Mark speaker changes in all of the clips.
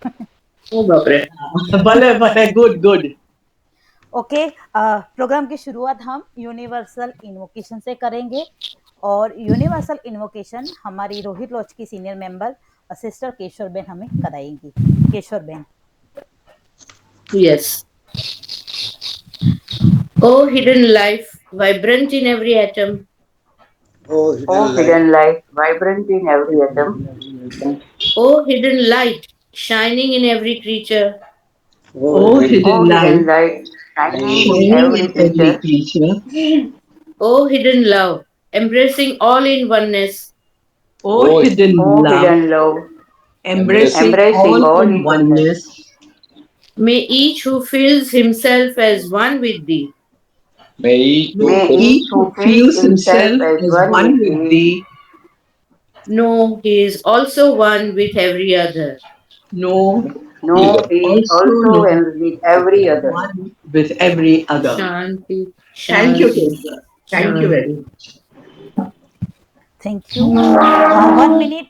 Speaker 1: ओ बाप रे।
Speaker 2: भले भले, गुड गुड।
Speaker 3: ओके, प्रोग्राम की शुरुआत हम यूनिवर्सल इन्वोकेशन से करेंगे और यूनिवर्सल इन्वोकेशन हमारी रोहित लॉज की senior member sister Keshvar ben हमें कराएंगी। Keshvar ben.
Speaker 1: Yes. O hidden life, vibrant in every atom.
Speaker 4: Oh, hidden light, vibrant in every atom.
Speaker 1: O hidden light, shining in every creature.
Speaker 2: Oh,
Speaker 4: Oh,
Speaker 2: hidden
Speaker 4: hidden
Speaker 2: light,
Speaker 4: light, shining in
Speaker 2: shining
Speaker 4: every
Speaker 2: in every
Speaker 4: creature.
Speaker 2: creature.
Speaker 1: O hidden love, embracing all in oneness.
Speaker 2: Oh, hidden
Speaker 4: Oh,
Speaker 2: love,
Speaker 4: hidden love,
Speaker 2: embracing
Speaker 4: embracing
Speaker 2: all
Speaker 4: all
Speaker 2: in
Speaker 4: in oneness.
Speaker 2: oneness.
Speaker 1: May each who feels himself as one with thee.
Speaker 2: May
Speaker 4: May
Speaker 2: each
Speaker 4: each
Speaker 2: who
Speaker 4: who feels
Speaker 2: feels
Speaker 4: himself
Speaker 2: himself
Speaker 4: as
Speaker 2: as
Speaker 4: one
Speaker 2: one
Speaker 4: with
Speaker 2: with
Speaker 4: thee,
Speaker 2: thee
Speaker 1: Know he is also one with every other.
Speaker 2: know he is
Speaker 4: know he is
Speaker 2: also
Speaker 4: also
Speaker 2: known
Speaker 4: with every other.
Speaker 2: one with every other.
Speaker 1: Shanti,
Speaker 2: Thank you,
Speaker 1: Shanti,
Speaker 2: Keshav. Thank you very
Speaker 1: Shanti.
Speaker 2: much.
Speaker 3: Thank you. 1 minute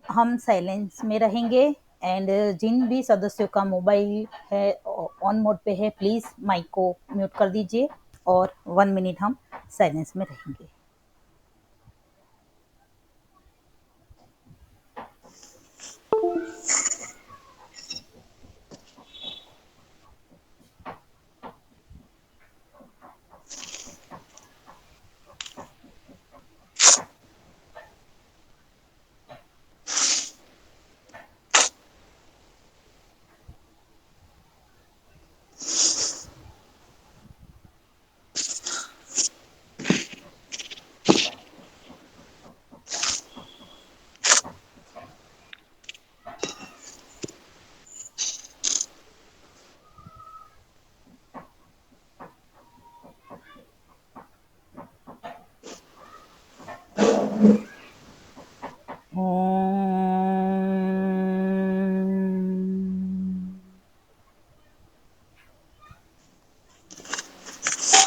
Speaker 3: हम silence में रहेंगे and जिन भी सदस्यों का mobile है on mode पे है please mic को म्यूट कर दीजिए और 1 मिनट हम साइलेंस में रहेंगे।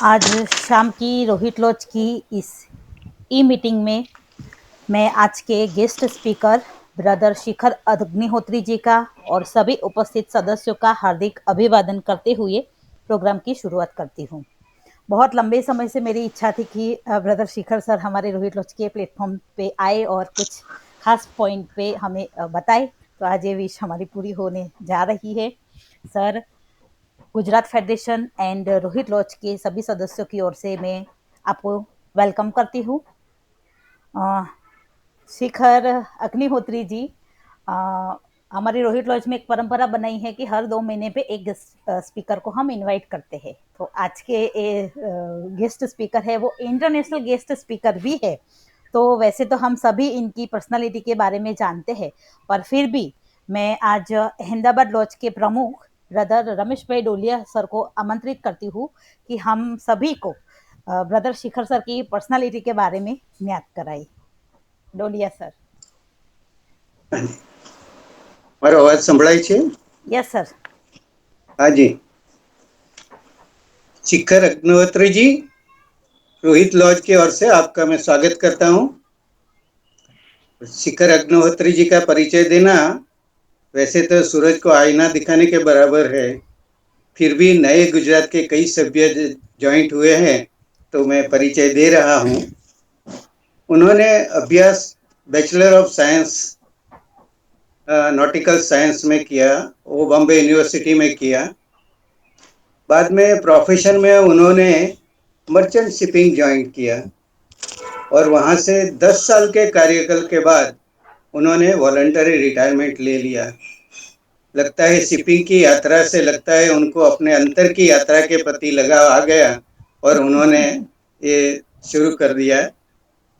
Speaker 3: आज शाम की रोहित लॉज की इस ई मीटिंग में मैं आज के गेस्ट स्पीकर ब्रदर शिखर अग्निहोत्री जी का और सभी उपस्थित सदस्यों का हार्दिक अभिवादन करते हुए प्रोग्राम की शुरुआत करती हूँ। बहुत लंबे समय से मेरी इच्छा थी कि ब्रदर शिखर सर हमारे रोहित लॉज के प्लेटफॉर्म पे आए और कुछ खास पॉइंट पे हमें बताए, तो आज ये विश हमारी पूरी होने जा रही है। Sir, Gujarat federation and Rohit lodge के सभी सदस्यों की ओर से मैं आपको वेलकम करती हूँ। शिखर अग्निहोत्री जी, हमारी रोहित लॉज में एक परंपरा बनाई है कि हर 2 महीने पे एक गेस्ट स्पीकर को हम इनवाइट करते हैं। तो आज के गेस्ट स्पीकर है वो इंटरनेशनल गेस्ट स्पीकर भी है। तो वैसे तो हम सभी इनकी पर्सनालिटी के बारे में जानते हैं, पर फिर भी मैं आज अहमदाबाद लॉज के प्रमुख ब्रदर रमेश भाई डोलिया सर को आमंत्रित करती हूँ कि हम सभी को ब्रदर शिखर सर की पर्सनालिटी के बारे में ज्ञात कराई। डोलिया सर।
Speaker 5: મારો અવાજ સંભળાય છે?
Speaker 3: Yes sir.
Speaker 5: हाँ जी। शिखर अग्निहोत्री जी, रोहित लॉज की ओर से आपका मैं स्वागत करता हूँ। शिखर अग्निहोत्री जी का परिचय देना वैसे तो सूरज को आईना दिखाने के बराबर है, फिर भी नए गुजरात के कई सभ्य ज्वाइंट हुए हैं तो मैं परिचय दे रहा हूँ। उन्होंने अभ्यास bachelor of science nautical science में किया, वो बॉम्बे यूनिवर्सिटी में किया। बाद में प्रोफेशन में उन्होंने मर्चेंट शिपिंग ज्वाइन किया और वहाँ से 10 साल के कार्यकाल के बाद उन्होंने वॉलंटरी रिटायरमेंट ले लिया। लगता है शिपिंग की यात्रा से लगता है उनको अपने अंतर की यात्रा के प्रति लगाव आ गया और उन्होंने ये शुरू कर दिया।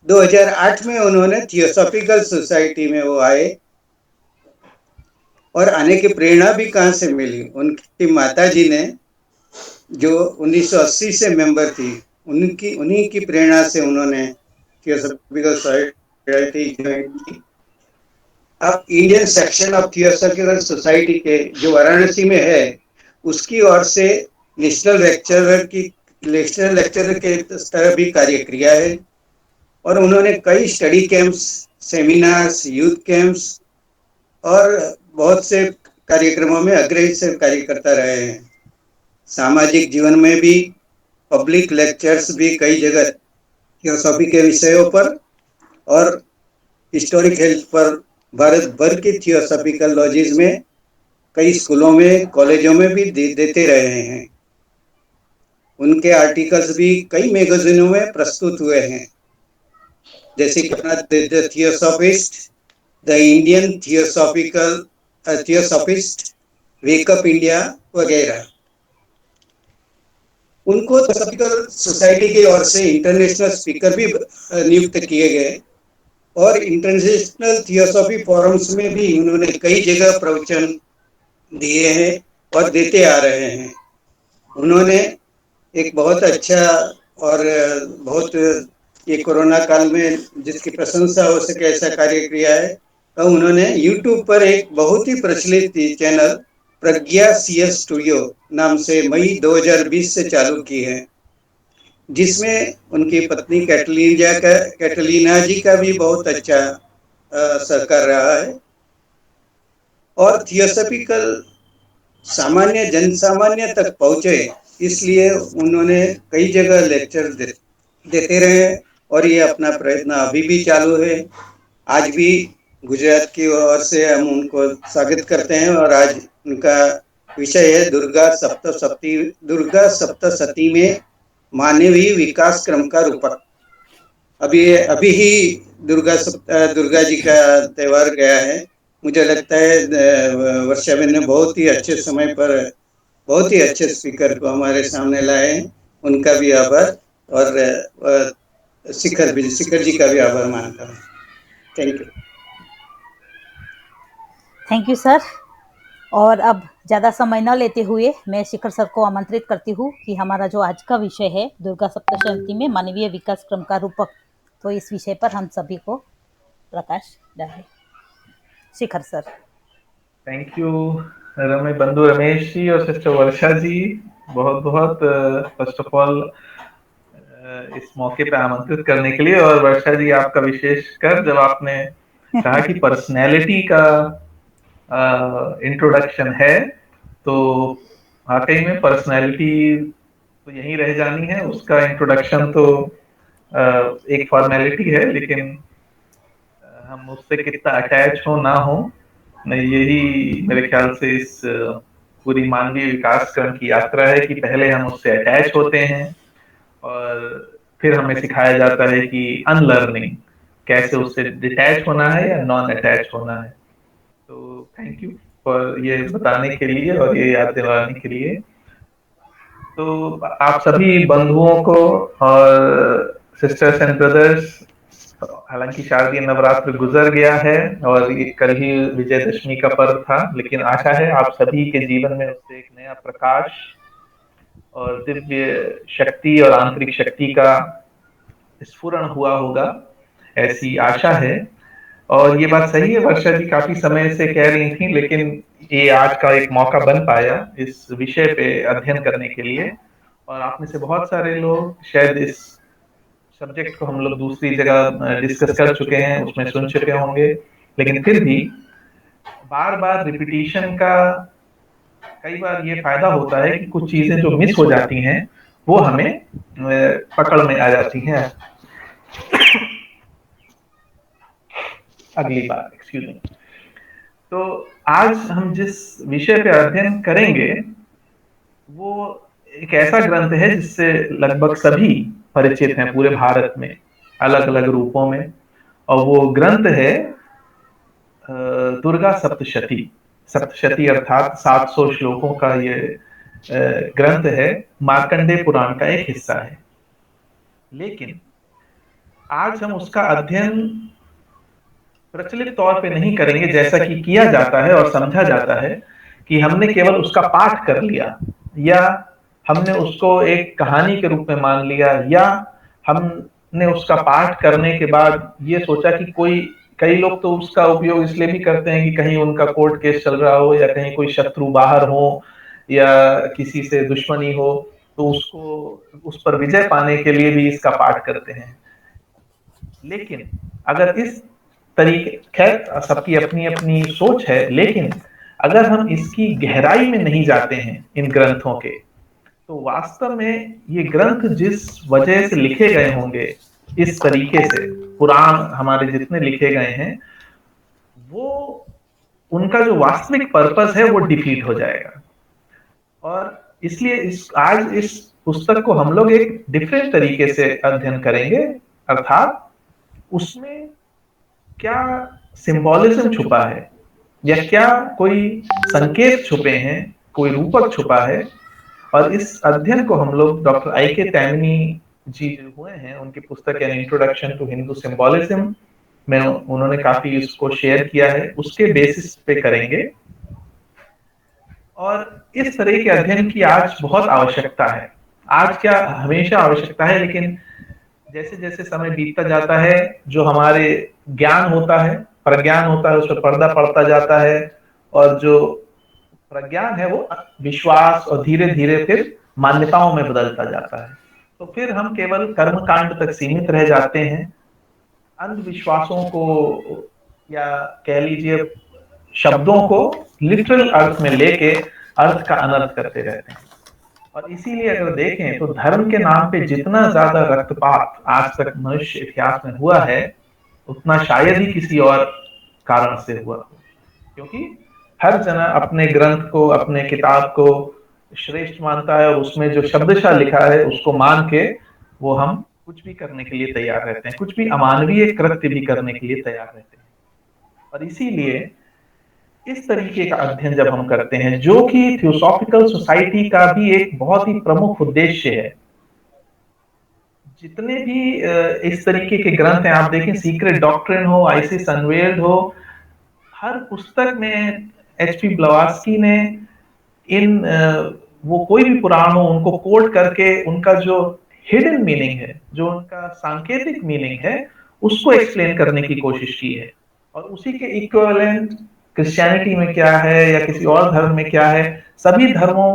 Speaker 5: 2008 में उन्होंने थियोसॉफिकल सोसाइटी में वो आए और आने की प्रेरणा भी कहाँ से मिली, उनकी माताजी ने जो 1980 से मेंबर थी उन्हीं की प्रेरणा से उन्होंने थियोसॉफिकल सोसाइटी ज्वाइन की। अब Indian section of theosophical society के जो वाराणसी में है उसकी ओर से नेशनल लेक्चरर के तरह भी कार्य किया है और उन्होंने कई study camps, seminars, youth camps और बहुत से कार्यक्रमों में अग्रणी से कार्य करता रहे हैं। सामाजिक जीवन में भी पब्लिक लेक्चर्स भी कई जगह थियोसॉफी के विषयों पर और हिस्टोरिक हेल्थ पर भारत भर के थियोसॉफिकल लॉजेज में कई स्कूलों में कॉलेजों में भी देते रहे हैं। उनके आर्टिकल्स भी कई मैगजीनों में प्रस्तुत हुए हैं, जैसे कि अपना the theosophist, the Indian theosophist, wake up India वगैरह। उनको थियोसॉफिकल सोसाइटी की ओर से इंटरनेशनल स्पीकर भी नियुक्त किए गए और इंटरनेशनल थियोसॉफी फोरम्स में भी उन्होंने कई जगह प्रवचन दिए हैं और देते आ रहे हैं। उन्होंने एक बहुत अच्छा और बहुत ये कोरोना काल में जिसकी प्रशंसा हो सके ऐसा कार्य किया है। तो उन्होंने YouTube पर एक बहुत ही प्रचलित चैनल प्रज्ञा CS स्टूडियो नाम से मई 2020 से चालू की है, जिसमें उनकी पत्नी कैटलीना जी का भी बहुत अच्छा सहकार रहा है और थियोसॉफिकल सामान्य जनसामान्य तक पहुंचे, इसलिए उन्होंने कई जगह लेक्चर देते रहे और ये अपना प्रयत्न अभी भी चालू है। आज भी गुजरात की ओर से हम उनको स्वागत करते हैं और आज उनका विषय है दुर्गा सप्तशती में मानवीय विकास क्रम का रूपक। अभी ही दुर्गा जी का त्योहार गया है। मुझे लगता है वर्षाबेन ने बहुत ही अच्छे समय पर बहुत ही अच्छे स्पीकर को हमारे सामने लाए हैं। उनका भी आभार और शिखर जी का भी आभार मानता हूँ। Thank you.
Speaker 3: Thank you sir. और अब ज़्यादा समय न लेते हुए मैं शिखर सर को आमंत्रित करती हूँ कि हमारा जो आज का विषय है दुर्गा सप्तशती में मानवीय विकास क्रम का रूपक, तो इस विषय पर हम सभी को प्रकाश डालें। शिखर सर।
Speaker 6: थैंक यू बंधु रमेश जी और सिस्टर वर्षा जी, बहुत बहुत फर्स्ट ऑफ ऑल इस मौके पे आमंत्रित करने के लिए। और वर्षा जी, आपका विशेष कर जब आपने कहा कि पर्सनैलिटी का इंट्रोडक्शन है, तो वाकई में पर्सनैलिटी तो यहीं रह जानी है, उसका इंट्रोडक्शन तो एक फॉर्मेलिटी है, लेकिन हम उससे कितना अटैच हो ना हो, यही मेरे ख्याल से इस पूरी मानवीय विकास क्रम की यात्रा है कि पहले हम उससे अटैच होते हैं और फिर हमें सिखाया जाता है कि अनलर्निंग कैसे उससे डिटैच होना है या नॉन अटैच होना है। तो थैंक यू फॉर ये बताने के लिए और ये याद दिलाने के लिए। तो आप सभी बंधुओं को और सिस्टर्स एंड ब्रदर्स, हालांकि शारदीय नवरात्र गुजर गया है और ये कल ही विजयदशमी का पर्व था, लेकिन आशा है आप सभी के जीवन में उससे एक नया प्रकाश और दिव्य शक्ति और आंतरिक शक्ति का स्फुरण हुआ होगा, ऐसी आशा है। और ये बात सही है, वर्षा जी काफी समय से कह रही थी, लेकिन ये आज का एक मौका बन पाया इस विषय पे अध्ययन करने के लिए। और आप में से बहुत सारे लोग शायद इस सब्जेक्ट को हम लोग दूसरी जगह डिस्कस कर चुके हैं, उसमें सुन चुके होंगे, लेकिन फिर भी बार बार रिपीटिशन का कई बार ये फायदा होता है कि कुछ चीजें जो मिस हो जाती हैं वो हमें पकड़ में आ जाती हैं अगली बार। Excuse me. तो आज हम जिस विषय पे अध्ययन करेंगे वो एक ऐसा ग्रंथ है जिससे लगभग सभी परिचित हैं पूरे भारत में अलग अलग रूपों में, और वो ग्रंथ है दुर्गा सप्तशती। सप्तशती अर्थात 700 श्लोकों का ये ग्रंथ है, मार्कंडेय पुराण का एक हिस्सा है। लेकिन आज हम उसका अध्ययन प्रचलित तौर पे नहीं करेंगे जैसा कि किया जाता है और समझा जाता है कि हमने केवल उसका पाठ कर लिया या हमने उसको एक कहानी के रूप में मान लिया, या हमने उसका पाठ करने के बाद ये सोचा कि कई लोग तो उसका उपयोग इसलिए भी करते हैं कि कहीं उनका कोर्ट केस चल रहा हो या कहीं कोई शत्रु बाहर हो या किसी से दुश्मनी हो, तो उसको उस पर विजय पाने के लिए भी इसका पाठ करते हैं। लेकिन अगर इस तरीके, खैर सबकी अपनी अपनी सोच है, लेकिन अगर हम इसकी गहराई में नहीं जाते हैं इन ग्रंथों के, तो वास्तव में ये ग्रंथ जिस वजह से लिखे गए होंगे, इस तरीके से पुराण हमारे जितने लिखे गए हैं, वो उनका जो वास्तविक पर्पस है वो डिफीट हो जाएगा। और इसलिए आज इस पुस्तक को हम लोग एक डिफरेंट तरीके से अध्ययन करेंगे, अर्थात उसमें क्या सिंबॉलिज्म छुपा है या क्या कोई संकेत छुपे हैं, कोई रूपक छुपा है। और इस अध्ययन को हम लोग डॉक्टर I.K. टैमनी जी जो हुए हैं, उनकी पुस्तक an introduction to Hindu symbolism में उन्होंने काफी इसको शेयर किया है, उसके बेसिस पे करेंगे। और इस तरह के अध्ययन की आज बहुत आवश्यकता है। आज क्या, हमेशा आवश्यकता है, लेकिन जैसे जैसे समय बीतता जाता है, जो हमारे ज्ञान होता है, प्रज्ञान होता है, उस पर पर्दा पड़ता जाता है, और जो प्रज्ञान है वो विश्वास और धीरे धीरे फिर मान्यताओं में बदलता जाता है। तो फिर हम केवल कर्मकांड तक सीमित रह जाते हैं, अंधविश्वासों को या कह लीजिए शब्दों को लिटरल अर्थ में लेके अर्थ का अनर्थ करते रहते हैं। और इसीलिए अगर देखें तो धर्म के नाम पे जितना ज्यादा रक्तपात आज तक मनुष्य इतिहास में हुआ है, उतना शायद ही किसी और कारण से हुआ हो, क्योंकि हर जना अपने ग्रंथ को, अपने किताब को श्रेष्ठ मानता है, और उसमें जो शब्दशः लिखा है उसको मान के वो हम कुछ भी करने के लिए तैयार रहते हैं, कुछ भी अमानवीय कृत्य भी करने के लिए तैयार रहते हैं। और इसीलिए इस तरीके का अध्ययन जब हम करते हैं, जो कि थियोसॉफिकल सोसाइटी का भी एक बहुत ही प्रमुख उद्देश्य है, जितने भी इस तरीके के ग्रंथ हैं, आप देखें सीक्रेट डॉक्ट्रिन हो, आइसिस अनवेल्ड हो, हर पुस्तक में H.P. ब्लवात्स्की ने इन वो कोई भी पुराण हो उनको कोट करके उनका जो हिडन मीनिंग है, जो उनका सांकेतिक मीनिंग है, उसको एक्सप्लेन करने की कोशिश की है। और उसी के इक्विवेलेंट क्रिश्चियनिटी में क्या है या किसी और धर्म में क्या है, सभी धर्मों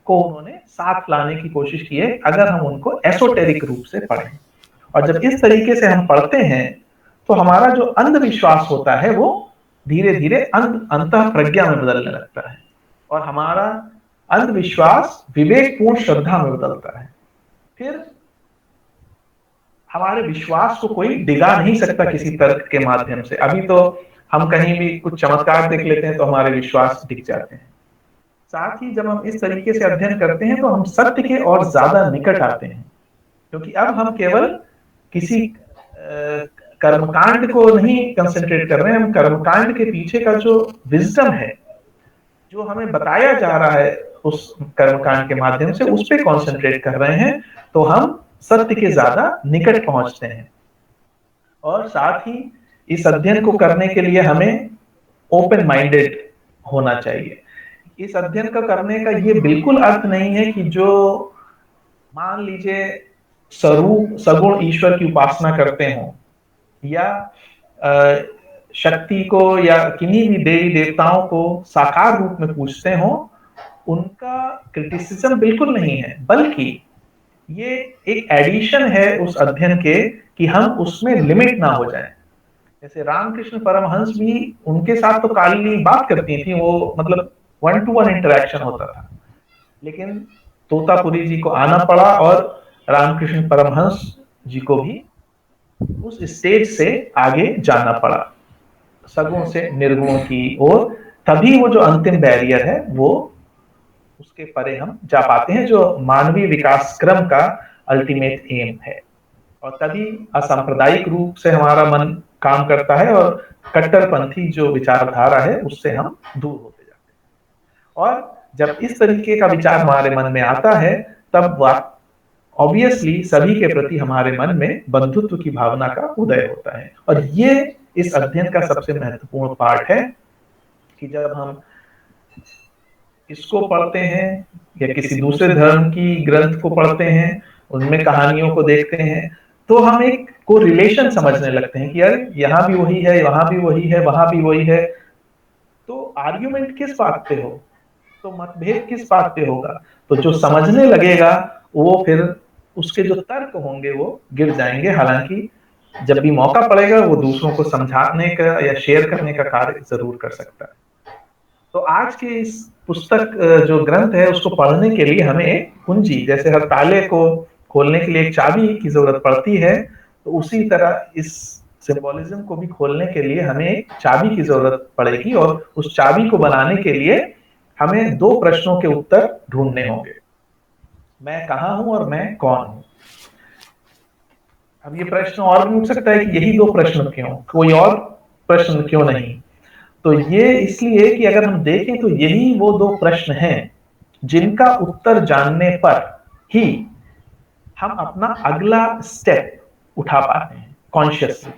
Speaker 6: को उन्होंने साथ लाने की कोशिश की है, अगर हम उनको एसोटेरिक रूप से पढ़ें। और जब इस तरीके से हम पढ़ते हैं तो हमारा जो अंधविश्वास होता है वो धीरे धीरे अंतः प्रज्ञा में बदलने लगता है, और हमारा अंधविश्वास विवेकपूर्ण श्रद्धा में बदलता है। फिर हमारे विश्वास को कोई डिगा नहीं सकता किसी तर्क के माध्यम से। अभी तो हम कहीं भी कुछ चमत्कार देख लेते हैं तो हमारे विश्वास डिग जाते हैं। साथ ही जब हम इस तरीके से अध्ययन करते हैं तो हम सत्य के और ज्यादा निकट आते हैं, क्योंकि अब हम केवल किसी कर्मकांड को नहीं कंसंट्रेट कर रहे हैं, हम कर्मकांड के पीछे का जो विजडम है, जो हमें बताया जा रहा है उस कर्मकांड के माध्यम से, उस पर कॉन्सेंट्रेट कर रहे हैं, तो हम सत्य के ज्यादा निकट पहुंचते हैं। और साथ ही इस अध्ययन को करने के लिए हमें ओपन माइंडेड होना चाहिए। इस अध्ययन का करने का ये बिल्कुल अर्थ नहीं है कि जो मान लीजिए स्वरूप सगुण ईश्वर की उपासना करते हों या शक्ति को या किन्हीं भी देवी देवताओं को साकार रूप में पूजते हों, उनका क्रिटिसिज्म बिल्कुल नहीं है, बल्कि ये एक एडिशन है उस अध्ययन के कि हम उसमें लिमिट ना हो जाए। जैसे रामकृष्ण परमहंस भी, उनके साथ तो काली बात करती थी, वो मतलब 1-to-1 इंटरेक्शन होता था, लेकिन तोतापुरी जी को आना पड़ा और रामकृष्ण परमहंस जी को भी उस स्टेज से आगे जाना पड़ा, सगुण से निर्गुण की ओर। तभी वो जो अंतिम बैरियर है वो उसके परे हम जा पाते हैं, जो मानवीय विकास क्रम का अल्टीमेट एम है। और तभी असांप्रदायिक रूप से हमारा मन काम करता है और कट्टरपंथी जो विचारधारा है उससे हम दूर होते जाते हैं। और जब इस तरीके का विचार हमारे मन में आता है, तब ऑब्वियसली सभी के प्रति हमारे मन में बंधुत्व की भावना का उदय होता है। और ये इस अध्ययन का सबसे महत्वपूर्ण पार्ट है कि जब हम इसको पढ़ते हैं या किसी दूसरे धर्म की ग्रंथ को पढ़ते हैं, उनमें कहानियों को देखते हैं, तो हम एक को रिलेशन समझने लगते हैं कि यार यहाँ भी वही है, वहां भी वही है, वहां भी वही है। तो आर्ग्यूमेंट किस बात पे हो, तो मतभेद किस बात पे होगा, तो जो समझने लगेगा वो फिर उसके जो तर्क होंगे वो गिर जाएंगे। हालांकि जब भी मौका पड़ेगा वो दूसरों को समझाने का या शेयर करने का कार्य जरूर कर सकता है। तो आज के इस पुस्तक जो ग्रंथ है उसको पढ़ने के लिए हमें एक कुंजी, जैसे हर ताले को खोलने के लिए एक चाबी की जरूरत पड़ती है, तो उसी तरह इस सिंबोलिज्म को भी खोलने के लिए हमें एक चाबी की जरूरत पड़ेगी, और उस चाबी को बनाने के लिए हमें दो प्रश्नों के उत्तर ढूंढने होंगे। मैं कहाँ हूं और मैं कौन हूं। अब ये प्रश्न और भी उठ सकता है कि यही दो प्रश्न क्यों, कोई और प्रश्न क्यों नहीं। तो ये इसलिए कि अगर हम देखें तो यही वो दो प्रश्न हैं जिनका उत्तर जानने पर ही हम अपना अगला स्टेप उठा पाते हैं कॉन्शियसली।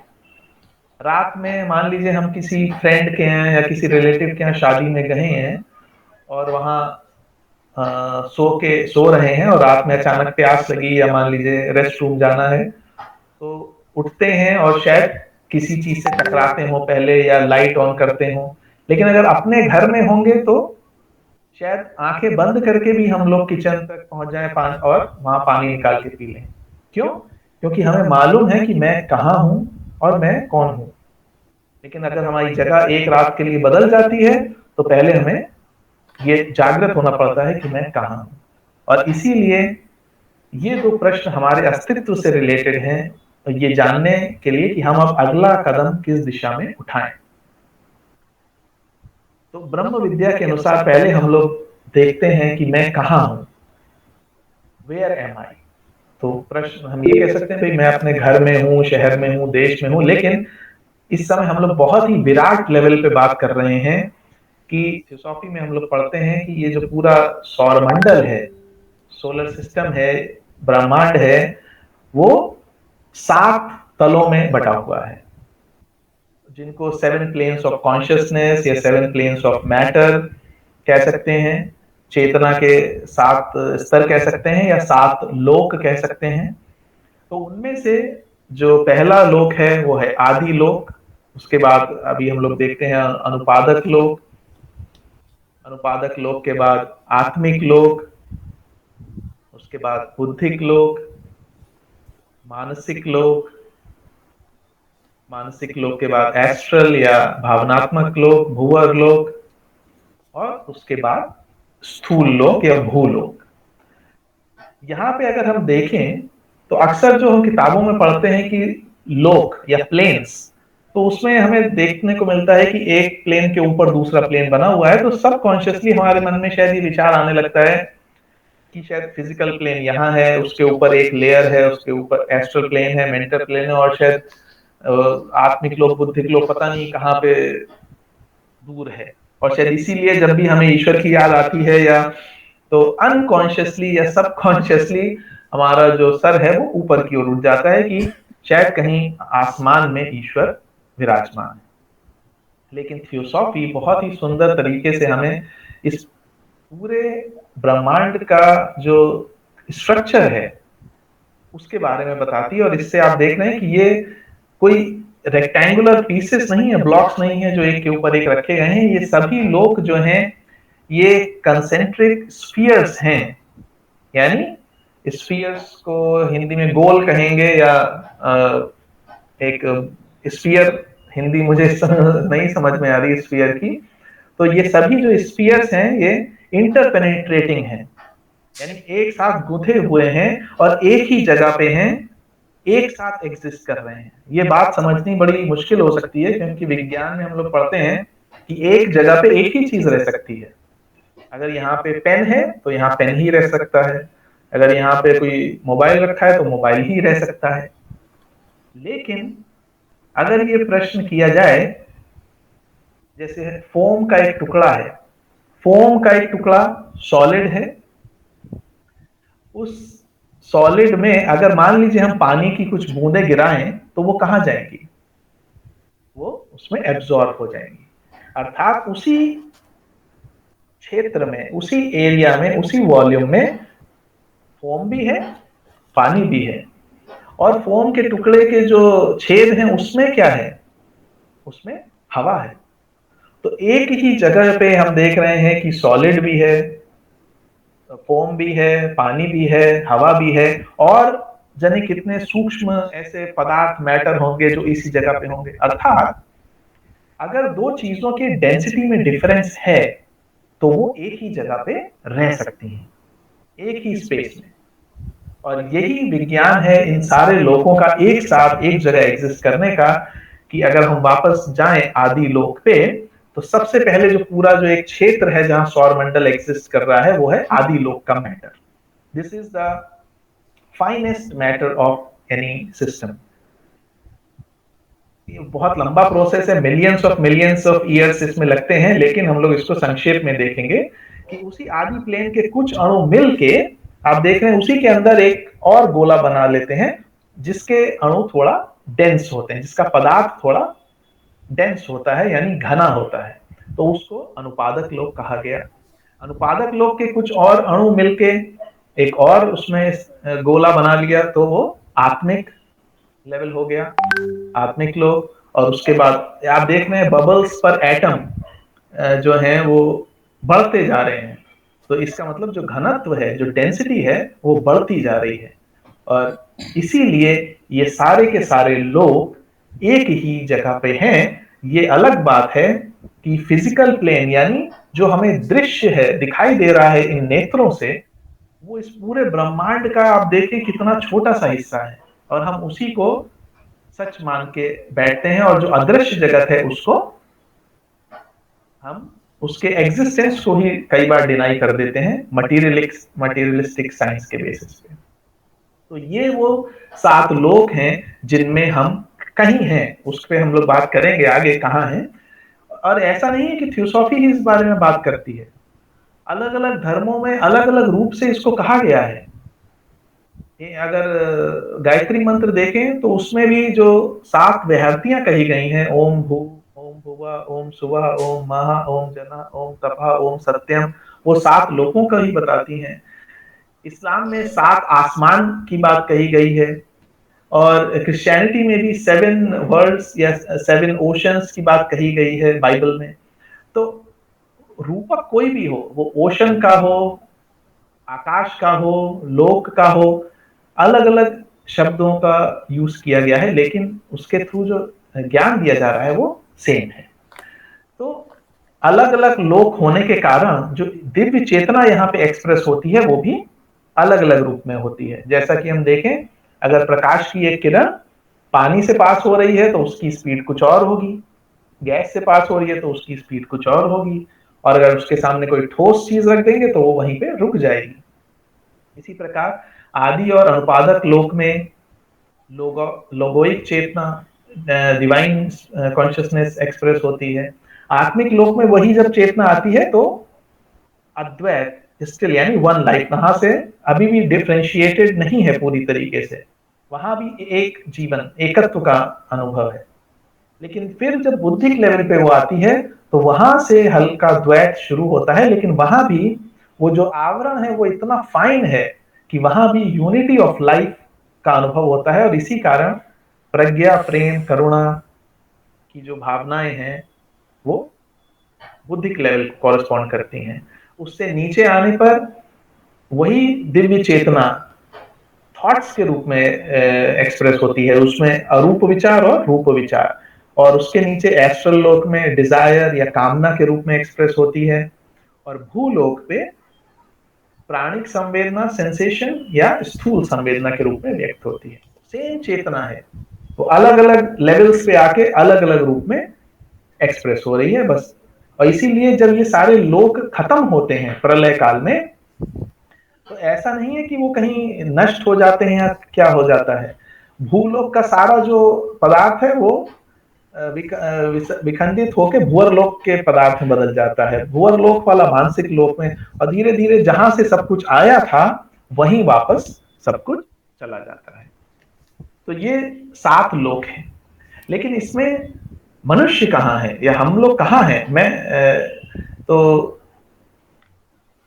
Speaker 6: रात में मान लीजिए हम किसी फ्रेंड के हैं या किसी रिलेटिव के यहाँ शादी में गए हैं और वहां सो रहे हैं, और रात में अचानक प्यास लगी या मान लीजिए रेस्ट रूम जाना है, तो उठते हैं और शायद किसी चीज से टकराते हो पहले या लाइट ऑन करते हो। लेकिन अगर अपने घर में होंगे तो शायद आंखें बंद करके भी हम लोग किचन तक पहुंच जाएं और वहां पानी निकाल के पी लें। क्यों? क्योंकि हमें मालूम है कि मैं कहाँ हूं और मैं कौन हूं। लेकिन अगर हमारी जगह एक रात के लिए बदल जाती है तो पहले हमें ये जागृत होना पड़ता है कि मैं कहाँ हूं। और इसीलिए ये दो प्रश्न हमारे अस्तित्व से रिलेटेड हैं, ये जानने के लिए कि हम अब अगला कदम किस दिशा में उठाएं। तो ब्रह्म विद्या के अनुसार पहले हम लोग देखते हैं कि मैं कहाँ हूं, वेयर एम आई। तो प्रश्न हम ये कह सकते हैं भाई मैं अपने घर में हूं, शहर में हूं, देश में हूं, लेकिन इस समय हम लोग बहुत ही विराट लेवल पे बात कर रहे हैं कि थियोसॉफी में हम लोग पढ़ते हैं कि ये जो पूरा सौरमंडल है, सोलर सिस्टम है, ब्रह्मांड है, वो 7 तलों में बटा हुआ है, जिनको 7 प्लेन्स ऑफ कॉन्शियसनेस या 7 प्लेन्स ऑफ मैटर कह सकते हैं, चेतना के 7 स्तर कह सकते हैं या 7 लोक कह सकते हैं। तो उनमें से जो पहला लोक है वो है आदि लोक, उसके बाद अभी हम लोग देखते हैं अनुपादक लोक, अनुपादक लोक के बाद आत्मिक लोक, उसके बाद बुद्धिक लोक, मानसिक लोक, मानसिक लोक के बाद एस्ट्रल या भावनात्मक लोक, भूअर लोक, और उसके बाद स्थूल लोक या भूलोक। यहाँ पे अगर हम देखें तो अक्सर जो हम किताबों में पढ़ते हैं कि लोक या प्लेन्स, तो उसमें हमें देखने को मिलता है कि एक प्लेन के ऊपर दूसरा प्लेन बना हुआ है। तो सब कॉन्शियसली हमारे मन में शायद ये विचार आने लगता है कि शायद फिजिकल प्लेन यहाँ है, उसके ऊपर एक लेयर है, उसके ऊपर एस्ट्रल प्लेन है, मेंटल प्लेन है, और शायद आत्मिक लोक, बुद्धिक लोक पता नहीं कहाँ पे दूर है। और शायद इसीलिए जब भी हमें ईश्वर की याद आती है या तो अनकॉन्शियसली या सबकॉन्शियसली हमारा जो सर है वो ऊपर की ओर उठ जाता है कि शायद कहीं आसमान में ईश्वर विराजमान है। लेकिन थियोसॉफी बहुत ही सुंदर तरीके से हमें इस पूरे ब्रह्मांड का जो स्ट्रक्चर है उसके बारे में बताती है। और इससे आप देख रहे हैं कि ये कोई रेक्टेंगुलर पीसेस नहीं है, ब्लॉक्स नहीं है जो एक के ऊपर एक रखे गए हैं। ये सभी लोक जो हैं ये कंसेंट्रिक स्फीयर्स हैं, यानी स्फीयर्स को हिंदी में गोल कहेंगे या एक स्फीयर, हिंदी मुझे नहीं समझ में आ रही स्फीयर की। तो ये सभी जो स्फीयर्स हैं ये इंटरपेनिट्रेटिंग हैं, यानी एक साथ गुंथे हुए हैं और एक ही जगह पे हैं, एक साथ एग्जिस्ट कर रहे हैं। ये बात समझनी बड़ी मुश्किल हो सकती है क्योंकि विज्ञान में हम लोग पढ़ते हैं कि एक जगह पे एक ही चीज रह सकती है। अगर यहाँ पे पेन है तो यहाँ पेन ही रह सकता है, अगर यहाँ पे कोई मोबाइल रखा है तो मोबाइल ही रह सकता है। लेकिन अगर ये प्रश्न किया जाए, जैसे फोम का एक टुकड़ा है, फोम का एक टुकड़ा सॉलिड है, उस सॉलिड में अगर मान लीजिए हम पानी की कुछ बूंदें गिराएं तो वो कहां जाएंगी? वो उसमें एब्जॉर्ब हो जाएंगी। अर्थात उसी क्षेत्र में, उसी एरिया में, उसी वॉल्यूम में फोम भी है, पानी भी है। और फोम के टुकड़े के जो छेद हैं उसमें क्या है? उसमें हवा है। तो एक ही जगह पे हम देख रहे हैं कि सॉलिड भी है, फोम भी है, पानी भी है, हवा भी है, और जाने कितने सूक्ष्म ऐसे पदार्थ, मैटर होंगे जो इसी जगह पे होंगे। अर्थात अगर दो चीजों के डेंसिटी में डिफरेंस है तो वो एक ही जगह पे रह सकती हैं, एक ही स्पेस में। और यही विज्ञान है इन सारे लोगों का एक साथ एक जगह एग्जिस्ट करने का, कि अगर हम वापस जाएं आदि लोक पे, तो सबसे पहले जो पूरा जो एक क्षेत्र है जहां सौरमंडल एग्जिस्ट कर रहा है वो है आदि लोक का matter. This is the finest matter of any system. बहुत लंबा प्रोसेस है, मिलियंस ऑफ ईयर्स इसमें लगते हैं, लेकिन हम लोग इसको संक्षेप में देखेंगे कि उसी आदि प्लेन के कुछ अणु मिलके, आप देख रहे हैं उसी के अंदर एक और गोला बना लेते हैं जिसके अणु थोड़ा डेंस होते हैं, जिसका पदार्थ थोड़ा डेंस होता है यानी घना होता है, तो उसको अनुपादक लोक कहा गया। अनुपादक लोक के कुछ और अणु मिलके एक और उसमें गोला बना लिया, तो वो आत्मिक लेवल हो गया, आत्मिक लोक। और उसके बाद आप देख रहे हैं बबल्स पर एटम जो है वो बढ़ते जा रहे हैं, तो इसका मतलब जो घनत्व है, जो डेंसिटी है, वो बढ़ती जा रही है। और इसीलिए ये सारे के सारे लोग एक ही जगह पे हैं। ये अलग बात है कि फिजिकल प्लेन यानी जो हमें दृश्य है, दिखाई दे रहा है इन नेत्रों से, वो इस पूरे ब्रह्मांड का आप देखें कितना छोटा सा हिस्सा है, और हम उसी को सच मान के बैठते हैं, और जो अदृश्य जगत है उसको हम उसके एग्जिस्टेंस को ही कई बार डिनाई कर देते हैं मटेरियलिस्टिक साइंस के बेसिस पे। तो ये वो 7 लोक हैं जिनमें हम कहीं हैं, उस पर हम लोग बात करेंगे आगे कहाँ हैं। और ऐसा नहीं है कि थियोसॉफी ही इस बारे में बात करती है, अलग अलग धर्मों में अलग अलग रूप से इसको कहा गया है। अगर गायत्री मंत्र देखें तो उसमें भी जो 7 व्याहृतियां कही गई हैं, ओम भू, ओम भुवा, ओम सुवा, ओम महा, ओम जना, ओम तपा, ओम सत्यम, वो 7 लोगों का ही बताती हैं। इस्लाम में 7 आसमान की बात कही गई है, और क्रिश्चियनिटी में भी 7 वर्ल्ड्स या 7 ओशंस की बात कही गई है बाइबल में। तो रूपक कोई भी हो, वो ओशन का हो, आकाश का हो, लोक का हो, अलग अलग शब्दों का यूज किया गया है, लेकिन उसके थ्रू जो ज्ञान दिया जा रहा है वो सेम है। तो अलग अलग लोक होने के कारण जो दिव्य चेतना यहाँ पे एक्सप्रेस होती है वो भी अलग अलग रूप में होती है। जैसा कि हम देखें, अगर प्रकाश की एक किरण पानी से पास हो रही है तो उसकी स्पीड कुछ और होगी, गैस से पास हो रही है तो उसकी स्पीड कुछ और होगी, और अगर उसके सामने कोई ठोस चीज रख देंगे तो वो वहीं पे रुक जाएगी। इसी प्रकार आदि और अनुपादक लोक में लोगोइक चेतना, डिवाइन कॉन्शियसनेस एक्सप्रेस होती है। आत्मिक लोक में वही जब चेतना आती है तो अद्वैत स्टिल यानी वन लाइफ, वहां से अभी भी डिफरेंशिएटेड नहीं है पूरी तरीके से, वहां भी एक जीवन, एकत्व का अनुभव है। लेकिन फिर जब बुद्धिक लेवल पे वो आती है तो वहां से हल्का द्वैत शुरू होता है, लेकिन वहां भी वो जो आवरण है वो इतना फाइन है कि वहां भी यूनिटी ऑफ लाइफ का अनुभव होता है। और इसी कारण प्रज्ञा, प्रेम, करुणा की जो भावनाएं हैं वो बुद्धिक लेवल को कॉरेस्पॉन्ड करती हैं। उससे नीचे आने पर वही दिव्य चेतना थॉट्स के रूप में एक्सप्रेस होती है, उसमें अरूप विचार और रूप विचार, और उसके नीचे एस्ट्रल लोक में डिजायर या कामना के रूप में एक्सप्रेस होती है, और भूलोक पे प्राणिक संवेदना, सेंसेशन या स्थूल संवेदना के रूप में व्यक्त होती है। सेम चेतना है, तो अलग अलग लेवल्स पे आके अलग अलग रूप में एक्सप्रेस हो रही है बस। और इसीलिए जब ये सारे लोक खत्म होते हैं प्रलय काल में, तो ऐसा नहीं है कि वो कहीं नष्ट हो जाते हैं या क्या हो जाता है। भूलोक का सारा जो पदार्थ है वो विखंडित होकर भूअर लोक के पदार्थ में बदल जाता है, भूअर लोक वाला मानसिक लोक में, और धीरे धीरे जहां से सब कुछ आया था वहीं वापस सब कुछ चला जाता है। तो ये 7 लोक हैं, लेकिन इसमें मनुष्य कहाँ है या हम लोग कहाँ हैं? तो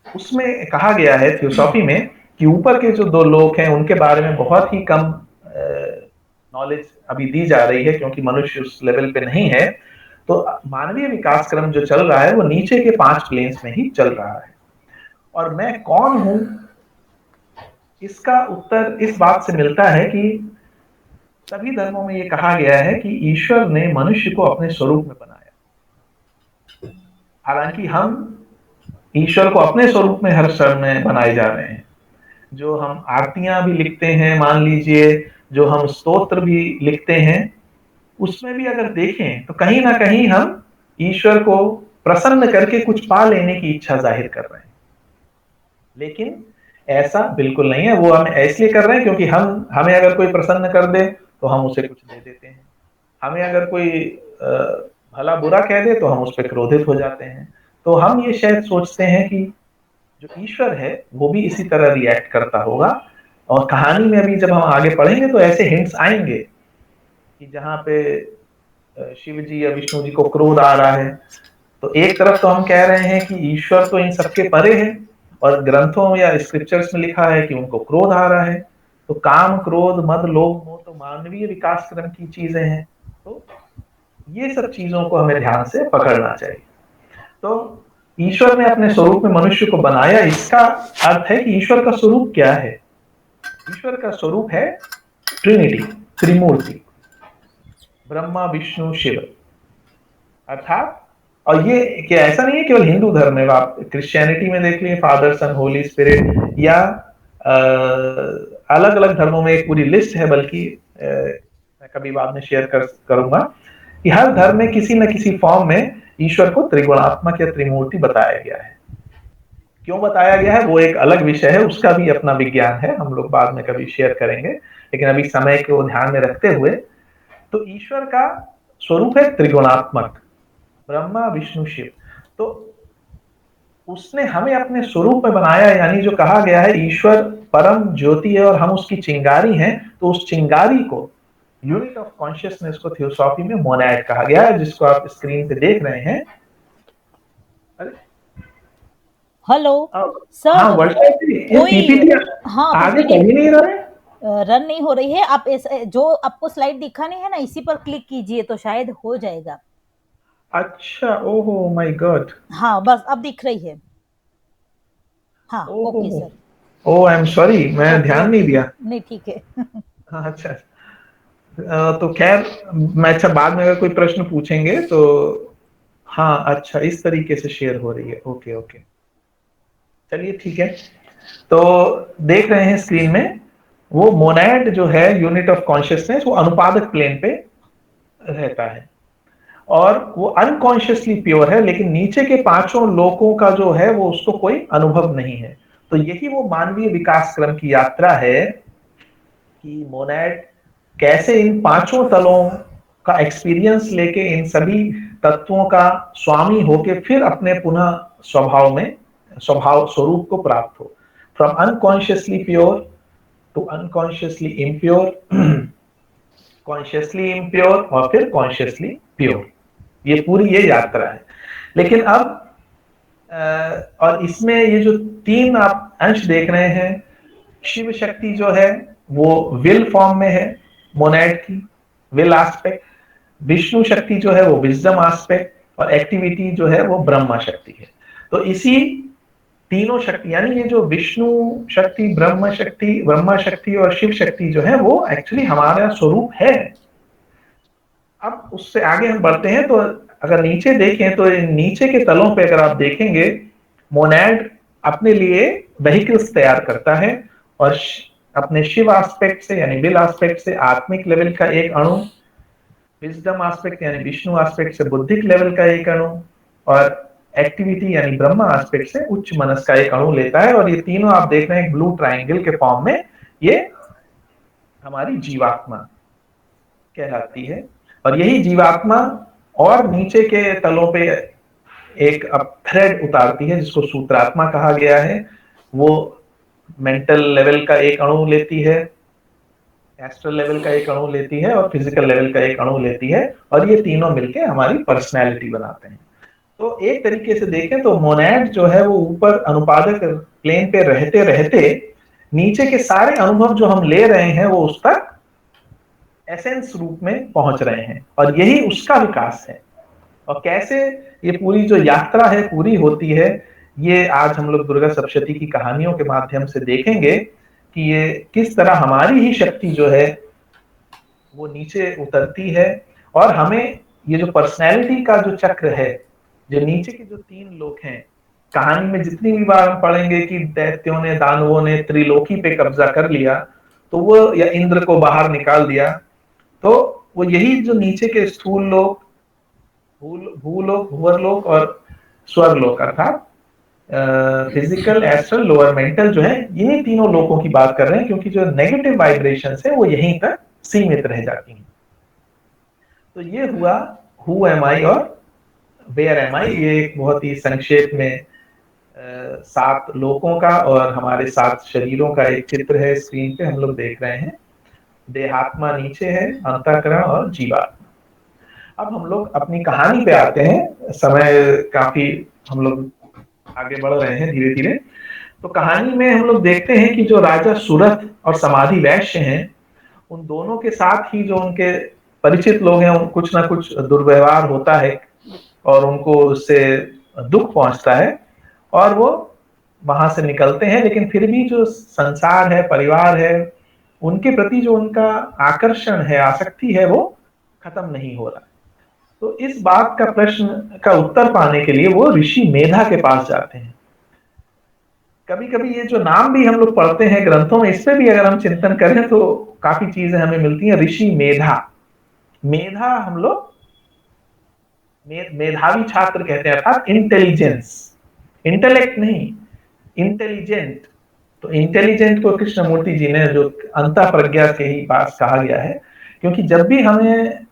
Speaker 6: उसमें कहा गया है थियोसॉफी में कि ऊपर के जो 2 लोक हैं उनके बारे में बहुत ही कम नॉलेज अभी दी जा रही है, क्योंकि मनुष्य उस लेवल पे नहीं है। तो मानवीय विकास क्रम जो चल रहा है वो नीचे के 5 प्लेन्स में ही चल रहा है। और मैं कौन हूं, इसका उत्तर इस बात से मिलता है कि सभी धर्मों में ये कहा गया है कि ईश्वर ने मनुष्य को अपने स्वरूप में बनाया। हालांकि हम ईश्वर को अपने स्वरूप में हर क्षण में बनाए जा रहे हैं। जो हम आरतियां भी लिखते हैं, मान लीजिए जो हम स्तोत्र भी लिखते हैं, उसमें भी अगर देखें तो कहीं ना कहीं हम ईश्वर को प्रसन्न करके कुछ पा लेने की इच्छा जाहिर कर रहे हैं। लेकिन ऐसा बिल्कुल नहीं है। वो हम इसलिए कर रहे हैं क्योंकि हमें अगर कोई प्रसन्न कर दे तो हम उसे कुछ दे देते हैं। हमें अगर कोई भला बुरा कह दे तो हम उस पर क्रोधित हो जाते हैं। तो हम ये शायद सोचते हैं कि जो ईश्वर है वो भी इसी तरह रिएक्ट करता होगा। और कहानी में अभी जब हम आगे पढ़ेंगे तो ऐसे हिंट्स आएंगे कि जहाँ पे शिव जी या विष्णु जी को क्रोध आ रहा है, तो एक तरफ तो हम कह रहे हैं कि ईश्वर तो इन सबके परे है, और ग्रंथों या स्क्रिप्चर्स में लिखा है कि उनको क्रोध आ रहा है। तो काम, क्रोध, मद, लोभ, मोह तो मानवीय विकास क्रम की चीजें हैं। तो ये सब चीजों को हमें ध्यान से पकड़ना चाहिए। तो ईश्वर ने अपने स्वरूप में मनुष्य को बनाया, इसका अर्थ है कि ईश्वर का स्वरूप क्या है? ईश्वर का स्वरूप है ट्रिनिटी, त्रिमूर्ति, ब्रह्मा, विष्णु, शिव। अर्थात, और ये क्या ऐसा नहीं है केवल हिंदू धर्म में, आप क्रिश्चियनिटी में देख लीजिए फादर, सन, होली स्पिरिट, या अलग अलग धर्मों में एक पूरी लिस्ट है, बल्कि मैं कभी बाद में शेयर करूंगा कि हर धर्म में किसी न किसी फॉर्म में ईश्वर को त्रिगुणात्मक या त्रिमूर्ति बताया गया है। क्यों बताया गया है वो एक अलग विषय है, उसका भी अपना विज्ञान है, हम लोग बाद में कभी शेयर करेंगे। लेकिन अभी समय को ध्यान में रखते हुए, तो ईश्वर का स्वरूप है त्रिगुणात्मक, ब्रह्मा, विष्णु, शिव। तो उसने हमें अपने स्वरूप में बनाया, यानी जो कहा गया है ईश्वर परम ज्योति है और हम उसकी चिंगारी हैं, तो उस चिंगारी को, यूनिट ऑफ कॉन्शियसनेस को थियोसॉफी में मोनैड कहा गया है, जिसको आप स्क्रीन पे देख रहे हैं।
Speaker 3: हेलो सर,
Speaker 6: हाँ, पीपीटी आगे चल ही नहीं रहा है,
Speaker 3: रन नहीं हो रही है। आप जो आपको स्लाइड दिखानी है ना, इसी पर क्लिक कीजिए तो शायद हो जाएगा।
Speaker 6: अच्छा, ओहो माय गॉड।
Speaker 3: हाँ, बस अब दिख रही है। हाँ, okay sir.
Speaker 6: Oh, I am sorry, मैं ध्यान नहीं दिया।
Speaker 3: नहीं, ठीक है।
Speaker 6: हाँ, अच्छा। तो खैर, मैं अच्छा बाद में अगर कोई प्रश्न पूछेंगे तो, हाँ, अच्छा, इस तरीके से शेयर हो रही है। ओके ओके, चलिए ठीक है। तो देख रहे हैं स्क्रीन में, वो मोनैड जो है, यूनिट ऑफ कॉन्शियसनेस, वो अनुपादक प्लेन पे रहता है और वो अनकॉन्शियसली प्योर है, लेकिन नीचे के पांचों लोकों का जो है वो उसको कोई अनुभव नहीं है। तो यही वो मानवीय विकास क्रम की यात्रा है कि मोनैड कैसे इन पांचों तलों का एक्सपीरियंस लेके इन सभी तत्वों का स्वामी होके फिर अपने पुनः स्वभाव स्वरूप को प्राप्त हो। From unconsciously pure to unconsciously impure, consciously impure और फिर कॉन्शियसली प्योर। ये पूरी ये यात्रा है। लेकिन अब और इसमें ये जो तीन आप अंश देख रहे हैं, शिव शक्ति जो है वो विल फॉर्म में है, मोनैड की विल एस्पेक्ट। विष्णु शक्ति जो है वो विजडम एस्पेक्ट, और एक्टिविटी जो है वो ब्रह्मा शक्ति है। तो इसी तीनों शक्ति, यानी ये जो विष्णु शक्ति, ब्रह्मा शक्ति और शिव शक्ति जो है वो एक्चुअली हमारा स्वरूप है। अब उससे आगे हम बढ़ते हैं, तो अगर नीचे देखें तो नीचे के तलों पे अगर आप देखेंगे, मोनैड अपने लिए व्हीकल्स तैयार करता है और अपने शिव एस्पेक्ट से, यानी विल एस्पेक्ट से आत्मिक लेवल का एक अणु, विजडम एस्पेक्ट यानी विष्णु एस्पेक्ट से बुद्धिक लेवल का एक अणु, और एक्टिविटी यानी ब्रह्मा एस्पेक्ट से उच्च मनस का एक अणु लेता है। और ये तीनों आप देख रहे हैं ब्लू ट्रायंगल के फॉर्म में, ये हमारी जीवात्मा कहलाती है। और यही जीवात्मा और नीचे के तलों पे एक अब थ्रेड उतारती है, जिसको सूत्रात्मा कहा गया है। वो मेंटल लेवल का एक अणु लेती है, एस्ट्रल लेवल का एक अणु लेती है और फिजिकल लेवल का एक अणु लेती है, और ये तीनों मिलके हमारी पर्सनैलिटी बनाते हैं। तो एक तरीके से देखें तो मोनैड जो है वो ऊपर अनुपादक प्लेन पे रहते रहते नीचे के सारे अनुभव जो हम ले रहे हैं वो उस तक एसेंस रूप में पहुंच रहे हैं, और यही उसका विकास है। और कैसे ये पूरी जो यात्रा है पूरी होती है, ये आज हम लोग दुर्गा सप्तशती की कहानियों के माध्यम से देखेंगे कि ये किस तरह हमारी ही शक्ति जो है वो नीचे उतरती है, और हमें ये जो पर्सनैलिटी का जो चक्र है, जो नीचे के जो तीन लोग हैं, कहानी में जितनी भी बार हम पढ़ेंगे कि दैत्यों ने, दानवों ने त्रिलोकी पे कब्जा कर लिया, तो वो, या इंद्र को बाहर निकाल दिया, तो वो यही जो नीचे के स्थूल लोक, भूलोक, भूवरलोक और स्वर्गलोक, अर्थात फिजिकल, एस्ट्रल, लोअर मेंटल जो है, इन्हीं तीनों लोकों की बात कर रहे हैं, क्योंकि जो नेगेटिव वाइब्रेशंस है वो यहीं तक सीमित रह जाती हैं। तो ये हुआ हु एम आई और वेयर एम आई। ये एक बहुत ही संक्षेप में 7 लोकों का और हमारे 7 शरीरों का एक चित्र है, स्क्रीन पे हम लोग देख रहे हैं। देहात्मा नीचे है, अंतःकरण और जीवात्मा। अब हम लोग अपनी कहानी पे आते हैं। समय काफी हम लोग आगे बढ़ रहे हैं धीरे धीरे। तो कहानी में हम लोग देखते हैं कि जो राजा सुरथ और समाधि वैश्य हैं, उन दोनों के साथ ही जो उनके परिचित लोग हैं, उन कुछ ना कुछ दुर्व्यवहार होता है और उनको उससे दुख पहुंचता है और वो वहां से निकलते हैं। लेकिन फिर भी जो संसार है, परिवार है, उनके प्रति जो उनका आकर्षण है, आसक्ति है, वो खत्म नहीं हो रहा। तो इस बात का प्रश्न का उत्तर पाने के लिए वो ऋषि मेधा के पास जाते हैं। कभी कभी ये जो नाम भी हम लोग पढ़ते हैं ग्रंथों में, इस पे भी अगर हम चिंतन करें तो काफी चीजें हमें मिलती हैं। ऋषि मेधा, मेधा हम लोग मेधावी छात्र कहते हैं, अर्थात इंटेलिजेंस, इंटेलेक्ट नहीं, इंटेलिजेंट। तो इंटेलिजेंट को कृष्णमूर्ति जी ने जो अंतः प्रज्ञा के ही पास कहा गया है, क्योंकि जब भी हमें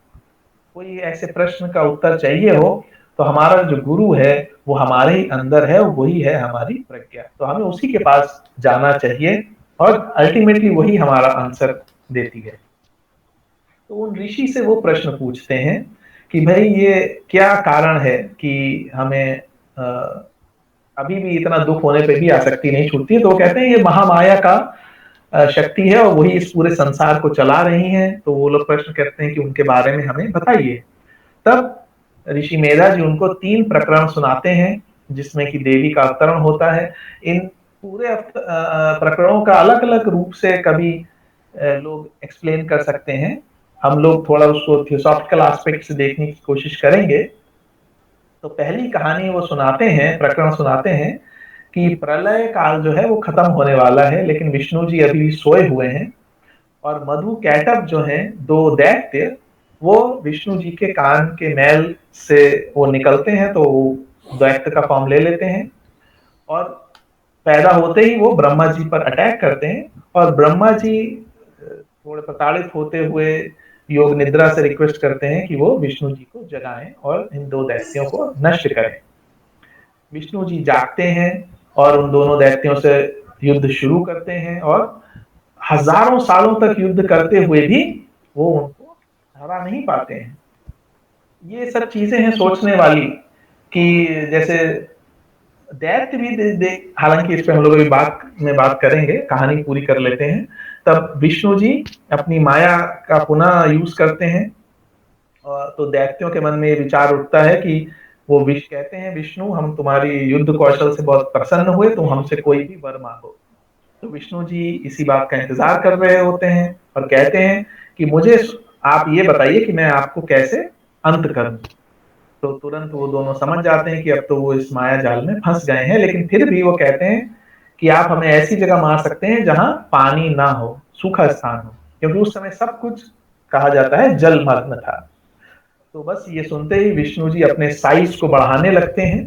Speaker 6: कोई ऐसे प्रश्न का उत्तर चाहिए हो तो हमारा जो गुरु है वो हमारे ही अंदर है, वही है हमारी प्रज्ञा। तो हमें उसी के पास जाना चाहिए और अल्टीमेटली वही हमारा आंसर देती है। तो उन ऋषि से वो प्रश्न पूछते हैं कि भाई ये क्या कारण है कि हमें अभी भी इतना दुख होने पे भी आसक्ति नहीं छूटती है। तो वो कहते हैं ये महामाया का शक्ति है और वही इस पूरे संसार को चला रही हैं। तो वो लोग प्रश्न करते हैं कि उनके बारे में हमें बताइए। तब ऋषि मेधा जी उनको 3 प्रकरण सुनाते हैं जिसमें कि देवी का अवतरण होता है। इन पूरे प्रकरणों का अलग अलग रूप से कभी लोग एक्सप्लेन कर सकते हैं। हम लोग थोड़ा उसको थियोसॉफिकल एस्पेक्ट से देखने की कोशिश करेंगे। तो पहली कहानी वो सुनाते हैं, प्रकरण सुनाते हैं कि प्रलय काल जो है वो खत्म होने वाला है, लेकिन विष्णु जी अभी सोए हुए हैं और मधु कैटभ जो है 2 दैत्य, वो विष्णु जी के कान के मैल से वो निकलते हैं, तो वो दैत्य का फॉर्म ले लेते हैं और पैदा होते ही वो ब्रह्मा जी पर अटैक करते हैं और ब्रह्मा जी थोड़े प्रताड़ित होते हुए योग निद्रा से रिक्वेस्ट करते हैं कि वो विष्णु जी को जगाएं और इन 2 दैत्यों को नष्ट करें। विष्णु जी जागते हैं और उन दोनों दैत्यों से युद्ध शुरू करते हैं और हजारों सालों तक युद्ध करते हुए भी वो उनको हरा नहीं पाते हैं। ये सब चीजें हैं सोचने वाली कि जैसे दैत्य भी हालांकि इस पे हम लोग अभी बात करेंगे, कहानी पूरी कर लेते हैं। तब विष्णु जी अपनी माया का पुनः यूज करते हैं और तो दैत्यों के मन में ये विचार उठता है कि वो कहते हैं विष्णु हम तुम्हारी युद्ध कौशल से बहुत प्रसन्न हुए, तुम हमसे कोई भी वर मांगो। तो विष्णु जी इसी बात का इंतजार कर रहे होते हैं और कहते हैं कि मुझे आप ये बताइए कि मैं आपको कैसे अंत करूं। तो तुरंत वो दोनों समझ जाते हैं कि अब तो वो इस माया जाल में फंस गए हैं, लेकिन फिर भी वो कहते हैं कि आप हमें ऐसी जगह मार सकते हैं जहां पानी ना हो, सूखा स्थान हो, क्योंकि उस समय सब कुछ कहा जाता है जलमग्न था। तो बस ये सुनते ही विष्णु जी अपने साइज को बढ़ाने लगते हैं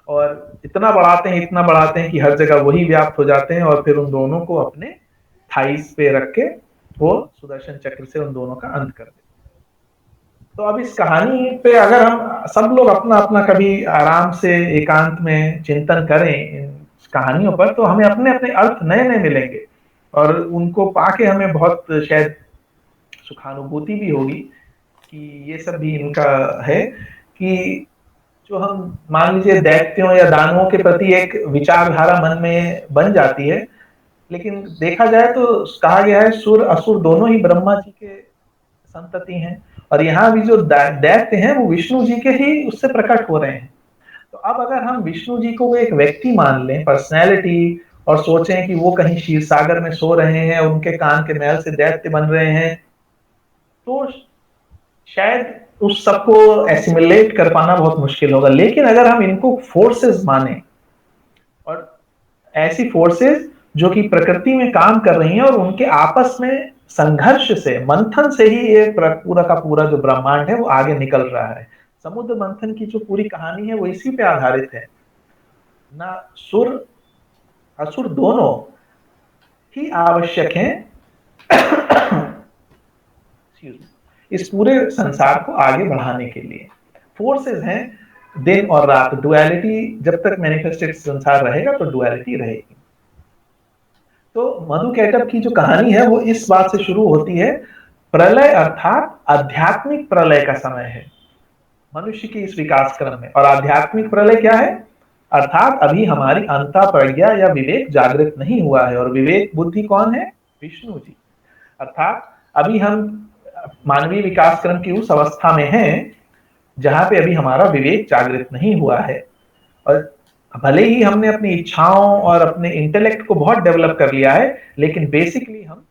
Speaker 6: और इतना बढ़ाते हैं कि हर जगह वही व्याप्त हो जाते हैं और फिर उन दोनों को अपने थाइस पे रख के वो सुदर्शन चक्र से उन दोनों का अंत कर देते। तो अब इस कहानी पे अगर हम सब लोग अपना अपना कभी आराम से एकांत में चिंतन करें इन कहानियों पर, तो हमें अपने अपने अर्थ नए नए मिलेंगे और उनको पाके हमें बहुत शायद सुखानुभूति भी होगी कि ये सब भी इनका है कि जो हम मान लीजिए दैत्यों या दानवों के प्रति एक विचारधारा मन में बन जाती है, लेकिन देखा जाए तो कहा गया है सुर असुर दोनों ही ब्रह्मा जी के संतति हैं और यहाँ भी जो दैत्य हैं वो विष्णु जी के ही उससे प्रकट हो रहे हैं। तो अब अगर हम विष्णु जी को एक व्यक्ति मान लें, पर्सनैलिटी, और सोचें कि वो कहीं क्षीर सागर में सो रहे हैं, उनके कान के मैल से दैत्य बन रहे हैं, तो शायद उस सबको एसिमुलेट कर पाना बहुत मुश्किल होगा। लेकिन अगर हम इनको फोर्सेस माने ऐसी फोर्सेस जो कि प्रकृति में काम कर रही हैं और उनके आपस में संघर्ष से, मंथन से ही ये पूरा का पूरा जो ब्रह्मांड है वो आगे निकल रहा है। समुद्र मंथन की जो पूरी कहानी है वो इसी पे आधारित है ना। सुर असुर दोनों ही आवश्यक हैं इस पूरे संसार को आगे बढ़ाने के लिए। फोर्सेस हैं दिन और रात, डुअलिटी, जब तक मैनिफेस्टेड संसार रहेगा तो डुअलिटी रहेगी। तो मधु कैटअप की जो कहानी है वो इस बात से शुरू होती है, प्रलय अर्थात आध्यात्मिक प्रलय का समय है मनुष्य के इस विकास क्रम में। और आध्यात्मिक प्रलय क्या है? अर्थात अभी हमारी अंतः प्रज्ञा या विवेक जागृत नहीं हुआ है। और विवेक बुद्धि कौन है? विष्णु जी। अर्थात अभी हम मानवीय विकास क्रम की उस अवस्था में हैं जहां पे अभी हमारा विवेक जागृत नहीं हुआ है। और भले ही हमने अपनी इच्छाओं और अपने इंटेलेक्ट को बहुत डेवलप कर लिया है, लेकिन बेसिकली हम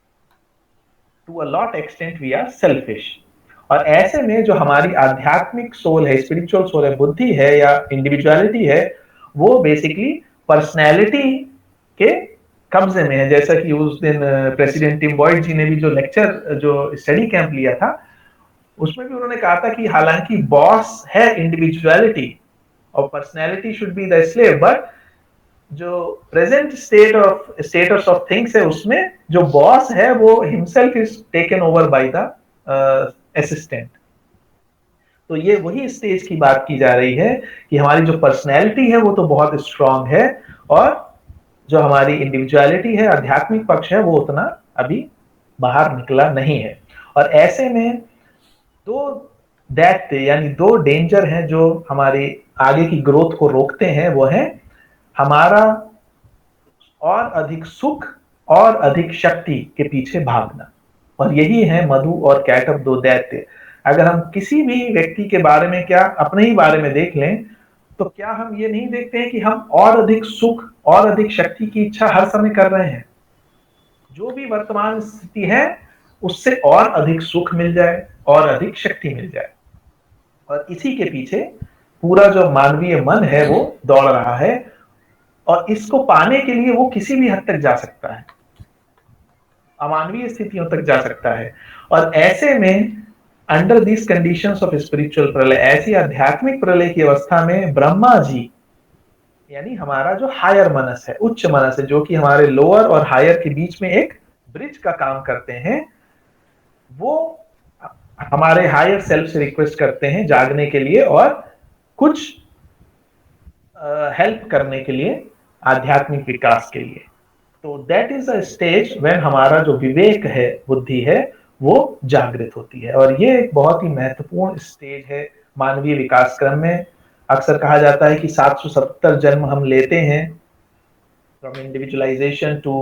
Speaker 6: to a lot extent we are selfish. और ऐसे में जो हमारी आध्यात्मिक सोल है, स्पिरिचुअल सोल है, बुद्धि है या इंडिविजुअलिटी है, वो बेसिकली पर्सनैलिटी के कब्जे में है। जैसा कि उस दिन प्रेसिडेंट टिम बॉयड जी ने भी जो लेक्चर, जो स्टडी कैंप लिया था, उसमें भी उन्होंने कहा था कि हालांकि बॉस है इंडिविजुअलिटी और personality should be the slave, but जो प्रेजेंट स्टेटस ऑफ थिंग्स है उसमें जो बॉस है वो himself is taken over by the assistant. तो ये वही स्टेज की बात की जा रही है कि हमारी जो पर्सनैलिटी है वो तो बहुत स्ट्रांग है और जो हमारी इंडिविजुअलिटी है, आध्यात्मिक पक्ष है, वो उतना अभी बाहर निकला नहीं है। और ऐसे में दो दैत्य यानी दो डेंजर हैं जो हमारे आगे की ग्रोथ को रोकते हैं। वो है हमारा और अधिक सुख और अधिक शक्ति के पीछे भागना। और यही है मधु और कैटअप, दो दैत्य। अगर हम किसी भी व्यक्ति के बारे में, क्या अपने ही बारे में देख लें, तो क्या हम ये नहीं देखते हैं कि हम और अधिक सुख और अधिक शक्ति की इच्छा हर समय कर रहे हैं? जो भी वर्तमान स्थिति है उससे और अधिक सुख मिल जाए और अधिक शक्ति मिल जाए। और इसी के पीछे पूरा जो मानवीय मन है वो दौड़ रहा है। और इसको पाने के लिए वो किसी भी हद तक जा सकता है, अमानवीय स्थितियों तक जा सकता है। और ऐसे में under this conditions of spiritual प्रलय, ऐसी आध्यात्मिक प्रलय की अवस्था में ब्रह्मा जी यानी हमारा जो हायर मनस है, उच्च मनस है, जो कि हमारे लोअर और हायर के बीच में एक ब्रिज का काम करते हैं, वो हमारे हायर सेल्फ से रिक्वेस्ट करते हैं जागने के लिए और कुछ हेल्प करने के लिए, आध्यात्मिक विकास के लिए। तो that is a stage when हमारा जो विवेक है, बुद्धि है, वो जागृत होती है। और ये एक बहुत ही महत्वपूर्ण स्टेज है मानवीय विकास क्रम में। अक्सर कहा जाता है कि 770 जन्म हम लेते हैं, फ्रॉम इंडिविजुअलाइजेशन टू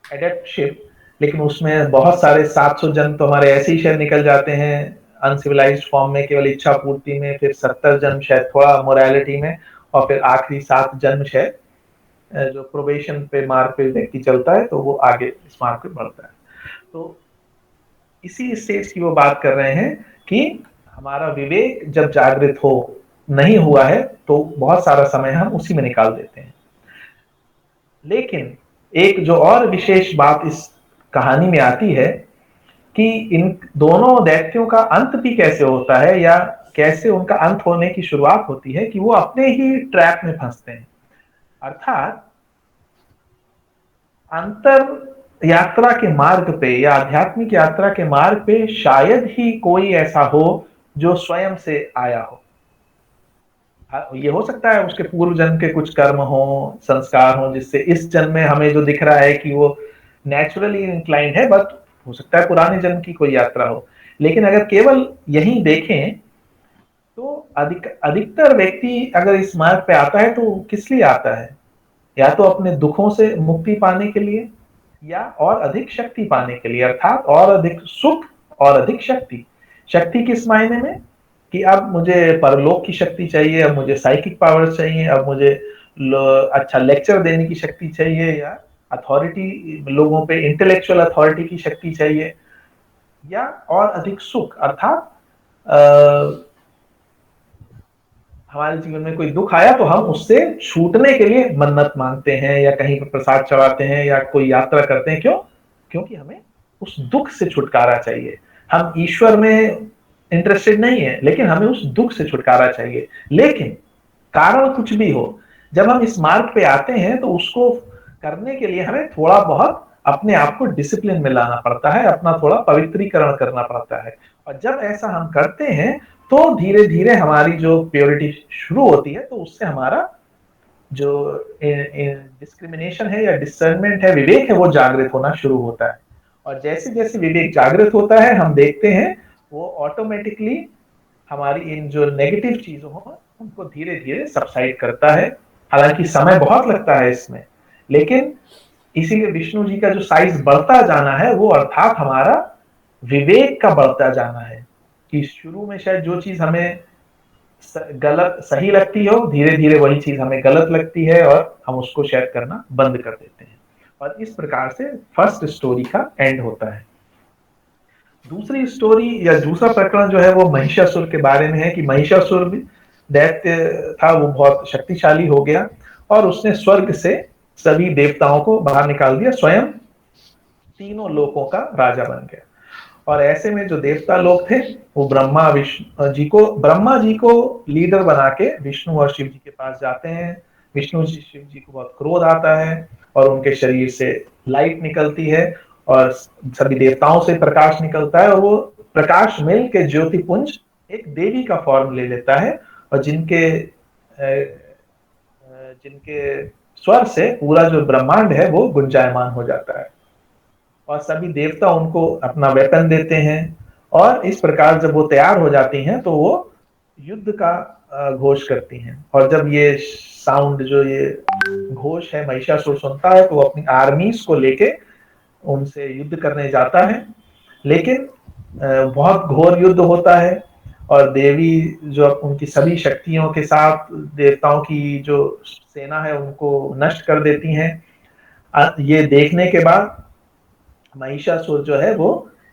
Speaker 6: एडप्टशिप, लेकिन उसमें बहुत सारे 700 जन्म तो हमारे ऐसे ही शायद निकल जाते हैं अनसिविलाइज्ड फॉर्म में, केवल इच्छा पूर्ति में, फिर 70 जन्म शायद थोड़ा मोरालिटी में, और फिर आखिरी 7 जन्म शायद जो प्रोबेशन पे मार्ग पे व्यक्ति चलता है तो वो आगे इस मार्ग पे बढ़ता है। तो इसी स्टेज की वो बात कर रहे हैं कि हमारा विवेक जब जागृत हो नहीं हुआ है तो बहुत सारा समय हम उसी में निकाल देते हैं। लेकिन एक जो और विशेष बात इस कहानी में आती है कि इन दोनों दैत्यों का अंत भी कैसे होता है, या कैसे उनका अंत होने की शुरुआत होती है, कि वो अपने ही ट्रैप में फंसते हैं। अर्थात अंतर यात्रा के मार्ग पे या आध्यात्मिक यात्रा के मार्ग पे शायद ही कोई ऐसा हो जो स्वयं से आया हो। ये हो सकता है उसके पूर्व जन्म के कुछ कर्म हो, संस्कार हो, जिससे इस जन्म में हमें जो दिख रहा है कि वो नेचुरली इंक्लाइंड है, बट हो सकता है पुराने जन्म की कोई यात्रा हो। लेकिन अगर केवल यही देखें तो अधिकतर व्यक्ति अगर इस मार्ग पे आता है तो किस लिए आता है? या तो अपने दुखों से मुक्ति पाने के लिए, या और अधिक शक्ति पाने के लिए, अर्थात और अधिक सुख और अधिक शक्ति। शक्ति किस मायने में कि अब मुझे परलोक की शक्ति चाहिए, अब मुझे साइकिक पावर चाहिए, अब मुझे अच्छा लेक्चर देने की शक्ति चाहिए, या अथॉरिटी, लोगों पे इंटेलेक्चुअल अथॉरिटी की शक्ति चाहिए, या और अधिक सुख, अर्थात हमारे जीवन में कोई दुख आया तो हम उससे छूटने के लिए मन्नत मांगते हैं या कहीं पर प्रसाद चढ़ाते हैं या कोई यात्रा करते हैं। क्यों? क्योंकि हमें उस दुख से छुटकारा चाहिए। हम ईश्वर में इंटरेस्टेड नहीं है, लेकिन हमें उस दुख से छुटकारा चाहिए। लेकिन कारण कुछ भी हो, जब हम इस मार्ग पे आते हैं तो उसको करने के लिए हमें थोड़ा बहुत अपने आप को डिसिप्लिन में लाना पड़ता है, अपना थोड़ा पवित्रीकरण करना पड़ता है। और जब ऐसा हम करते हैं तो धीरे धीरे हमारी जो प्योरिटी शुरू होती है, तो उससे हमारा जो डिस्क्रिमिनेशन है या डिसर्नमेंट है, विवेक है, वो जागृत होना शुरू होता है। और जैसे जैसे विवेक जागृत होता है, हम देखते हैं वो ऑटोमेटिकली हमारी इन जो नेगेटिव चीजों हो उनको धीरे धीरे सबसाइड करता है। हालांकि समय बहुत लगता है इसमें, लेकिन इसीलिए विष्णु जी का जो साइज बढ़ता जाना है वो अर्थात हमारा विवेक का बढ़ता जाना है। कि शुरू में शायद जो चीज हमें गलत सही लगती हो, धीरे धीरे वही चीज हमें गलत लगती है और हम उसको शायद करना बंद कर देते हैं। और इस प्रकार से फर्स्ट स्टोरी का एंड होता है। दूसरी स्टोरी या दूसरा प्रकरण जो है वो महिषासुर के बारे में है कि महिषासुर दैत्य था, वो बहुत शक्तिशाली हो गया और उसने स्वर्ग से सभी देवताओं को बाहर निकाल दिया, स्वयं तीनों लोकों का राजा बन गया। और ऐसे में जो देवता लोग थे वो ब्रह्मा जी को लीडर बना के विष्णु और शिव जी के पास जाते हैं। विष्णु जी शिव जी को बहुत क्रोध आता है और उनके शरीर से लाइट निकलती है और सभी देवताओं से प्रकाश निकलता है और वो प्रकाश मिल के ज्योतिपुंज एक देवी का फॉर्म ले लेता है और जिनके स्वर से पूरा जो ब्रह्मांड है वो गुंजायमान हो जाता है और सभी देवता उनको अपना वेपन देते हैं। और इस प्रकार जब वो तैयार हो जाती हैं तो वो युद्ध का घोष करती हैं। और जब ये साउंड जो ये घोष है महिषासुर सुनता है तो वो अपनी आर्मीज को लेके उनसे युद्ध करने जाता है। लेकिन बहुत घोर युद्ध होता है और देवी जो उनकी सभी शक्तियों के साथ देवताओं की जो सेना है उनको नष्ट कर देती हैं। ये देखने के बाद महिषासुर जो है वो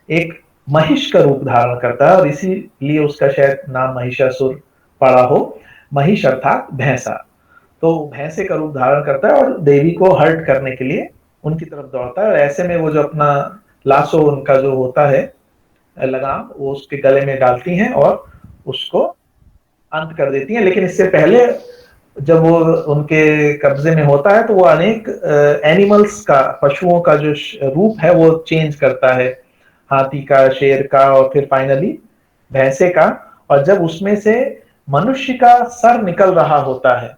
Speaker 6: एक महिष का रूप धारण करता है और इसीलिए उसका शायद नाम महिषासुर पड़ा हो। महिष अर्थात भैंसा, तो भैंसे का रूप धारण करता है और देवी को हर्ट करने के लिए उनकी तरफ दौड़ता है। और ऐसे में वो जो अपना लाशो उनका जो होता है लगाम, वो उसके गले में डालती हैं और उसको अंत कर देती हैं। लेकिन इससे पहले जब वो उनके कब्जे में होता है तो वो अनेक एनिमल्स का, पशुओं का जो रूप है वो चेंज करता है, हाथी का, शेर का और फिर फाइनली भैंसे का। और जब उसमें से मनुष्य का सर निकल रहा होता है,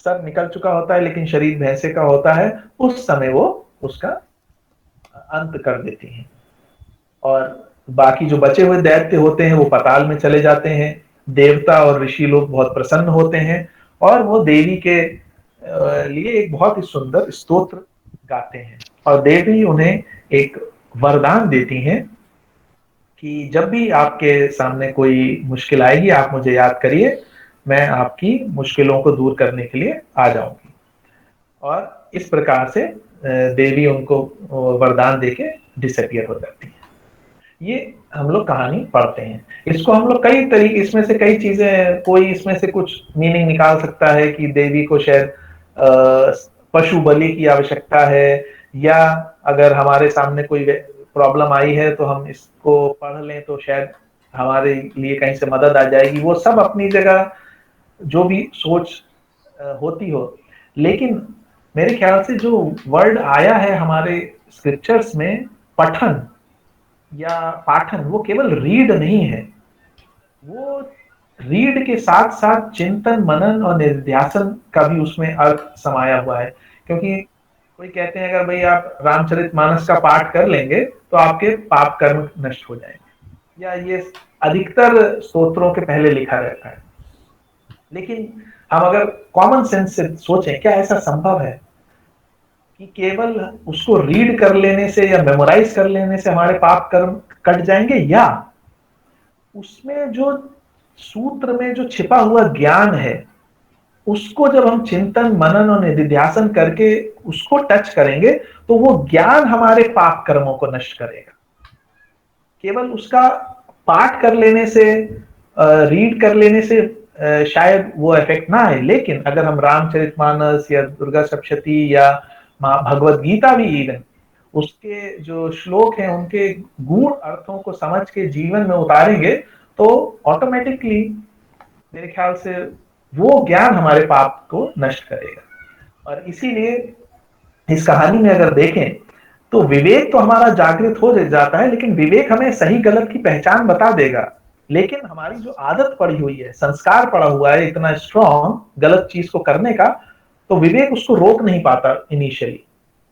Speaker 6: सर निकल चुका होता है लेकिन शरीर भैंसे का होता है, उस समय वो उसका अंत कर देती हैं। और बाकी जो बचे हुए दैत्य होते हैं वो पाताल में चले जाते हैं। देवता और ऋषि लोग बहुत प्रसन्न होते हैं और वो देवी के लिए एक बहुत ही सुंदर स्तोत्र गाते हैं और देवी उन्हें एक वरदान देती हैं कि जब भी आपके सामने कोई मुश्किल आएगी आप मुझे याद करिए, मैं आपकी मुश्किलों को दूर करने के लिए आ जाऊंगी। और इस प्रकार से देवी उनको वरदान देके डिसअपियर हो जाती है। ये हम लोग कहानी पढ़ते हैं। इसको हम लोग कई तरीके, इसमें से कई चीजें, कोई इसमें से कुछ मीनिंग निकाल सकता है कि देवी को शायद पशु बलि की आवश्यकता है, या अगर हमारे सामने कोई प्रॉब्लम आई है तो हम इसको पढ़ लें तो शायद हमारे लिए कहीं से मदद आ जाएगी। वो सब अपनी जगह जो भी सोच होती हो, लेकिन मेरे ख्याल से जो वर्ड आया है हमारे स्क्रिप्चर्स में पठन या पाठन, वो केवल रीड नहीं है, वो रीड के साथ साथ चिंतन, मनन और निध्यासन का भी उसमें अर्थ समाया हुआ है। क्योंकि कोई कहते हैं अगर भाई आप रामचरितमानस का पाठ कर लेंगे तो आपके पाप कर्म नष्ट हो जाएंगे, या ये अधिकतर स्तोत्रों के पहले लिखा रहता है। लेकिन हम अगर कॉमन सेंस से सोचें, क्या ऐसा संभव है कि केवल उसको रीड कर लेने से या मेमोराइज कर लेने से हमारे पाप कर्म कट जाएंगे, या उसमें जो सूत्र में जो छिपा हुआ ज्ञान है उसको जब हम चिंतन, मनन और निधिध्यासन करके उसको टच करेंगे तो वो ज्ञान हमारे पाप कर्मों को नष्ट करेगा। केवल उसका पाठ कर लेने से, रीड कर लेने से शायद वो इफेक्ट ना आए, लेकिन अगर हम रामचरितमानस या दुर्गा सप्तशती या भगवत गीता भी इवन उसके जो श्लोक हैं उनके गूढ़ अर्थों को समझ के जीवन में उतारेंगे तो ऑटोमेटिकली मेरे ख्याल से वो ज्ञान हमारे पाप को नष्ट करेगा। और इसीलिए इस कहानी में अगर देखें तो विवेक तो हमारा जागृत हो जाता है, लेकिन विवेक हमें सही गलत की पहचान बता देगा, लेकिन हमारी जो आदत पड़ी हुई है, संस्कार पड़ा हुआ है इतना स्ट्रॉन्ग गलत चीज को करने का, तो विवेक उसको रोक नहीं पाता इनिशियली।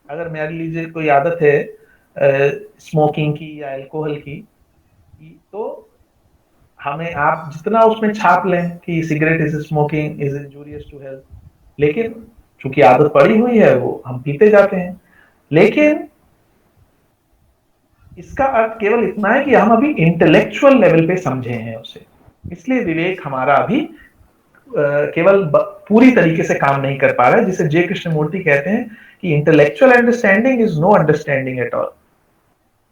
Speaker 6: अगर मान लीजिए कोई आदत है स्मोकिंग की या अल्कोहल की, तो हमें आप जितना उसमें छाप लें कि cigarette is smoking is injurious to health, लेकिन चूंकि आदत पड़ी हुई है वो हम पीते जाते हैं। लेकिन इसका अर्थ केवल इतना है कि हम अभी इंटेलेक्चुअल लेवल पे समझे हैं उसे, इसलिए विवेक हमारा अभी केवल पूरी तरीके से काम नहीं कर पा रहा है, जिसे जे कृष्णमूर्ति कहते हैं कि intellectual understanding is no understanding at all.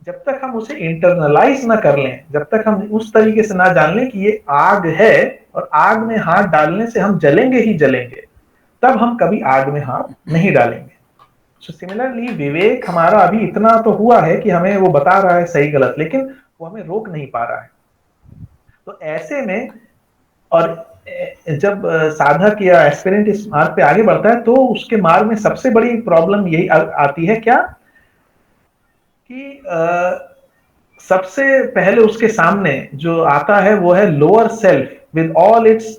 Speaker 6: जब तक हम उसे इंटरनलाइज ना कर लें, जब तक हम उस तरीके से ना जान लें कि ये आग है और आग में हाथ डालने से हम जलेंगे ही जलेंगे, तब हम कभी आग में हाथ नहीं डालेंगे। सो सिमिलरली विवेक हमारा अभी इतना तो हुआ है कि हमें वो बता रहा है सही गलत, लेकिन वो हमें रोक नहीं पा रहा है। तो ऐसे में और जब साधक या एस्पिरेंट इस मार्ग पे आगे बढ़ता है तो उसके मार्ग में सबसे बड़ी प्रॉब्लम यही आती है क्या कि सबसे पहले उसके सामने जो आता है वो है lower self with all it's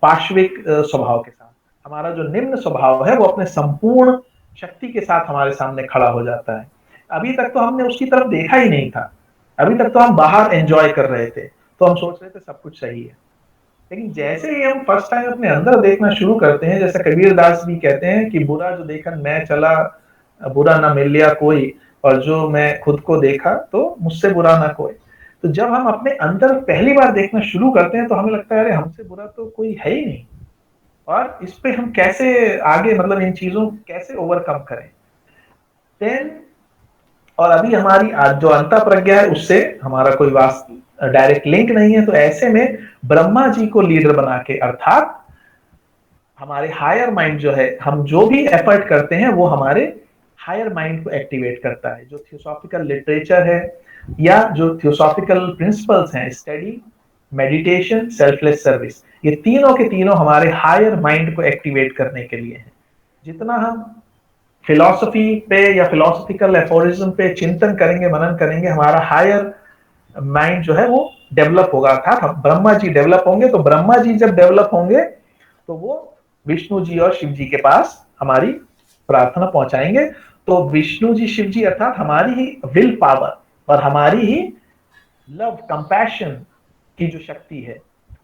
Speaker 6: पार्श्विक स्वभाव के साथ। हमारा जो निम्न स्वभाव है वो अपने संपूर्ण शक्ति के साथ हमारे सामने खड़ा हो जाता है। अभी तक तो हमने उसकी तरफ देखा ही नहीं था, अभी तक तो हम बाहर एंजॉय कर रहे थे, तो हम सोच रहे थे सब कुछ सही है। लेकिन जैसे ही हम फर्स्ट टाइम अपने अंदर देखना शुरू करते हैं, जैसे कबीर दास भी कहते हैं कि बुरा जो देखन मैं चला बुरा ना मिल लिया कोई, और जो मैं खुद को देखा तो मुझसे बुरा ना कोई। तो जब हम अपने अंदर पहली बार देखना शुरू करते हैं तो हमें लगता है अरे हमसे बुरा तो कोई है ही नहीं, और इस पे हम कैसे आगे मतलब इन चीजों को कैसे ओवरकम करें। देन और अभी हमारी जो अंतः प्रज्ञा है उससे हमारा कोई डायरेक्ट लिंक नहीं है, तो ऐसे में ब्रह्मा जी को लीडर बना के, अर्थात हमारे हायर माइंड जो है, हम जो भी एफर्ट करते हैं वो हमारे हायर माइंड को एक्टिवेट करता है। जो थियोसॉफिकल लिटरेचर है या जो थियोसॉफिकल प्रिंसिपल्स हैं, स्टडी, मेडिटेशन, सेल्फलेस सर्विस, ये तीनों के तीनों हमारे हायर माइंड को एक्टिवेट करने के लिए हैं। जितना हम फिलॉसफी पे या फिलोसफिकल एफोरिज्म पे चिंतन करेंगे, मनन करेंगे, हमारा हायर माइंड जो है वो डेवलप होगा, अर्थात ब्रह्मा जी डेवलप होंगे। तो ब्रह्मा जी जब डेवलप होंगे तो वो विष्णु जी और शिव जी के पास हमारी प्रार्थना पहुंचाएंगे। तो विष्णु जी, शिव जी अर्थात हमारी ही विल पावर और हमारी ही लव, कंपैशन की जो शक्ति है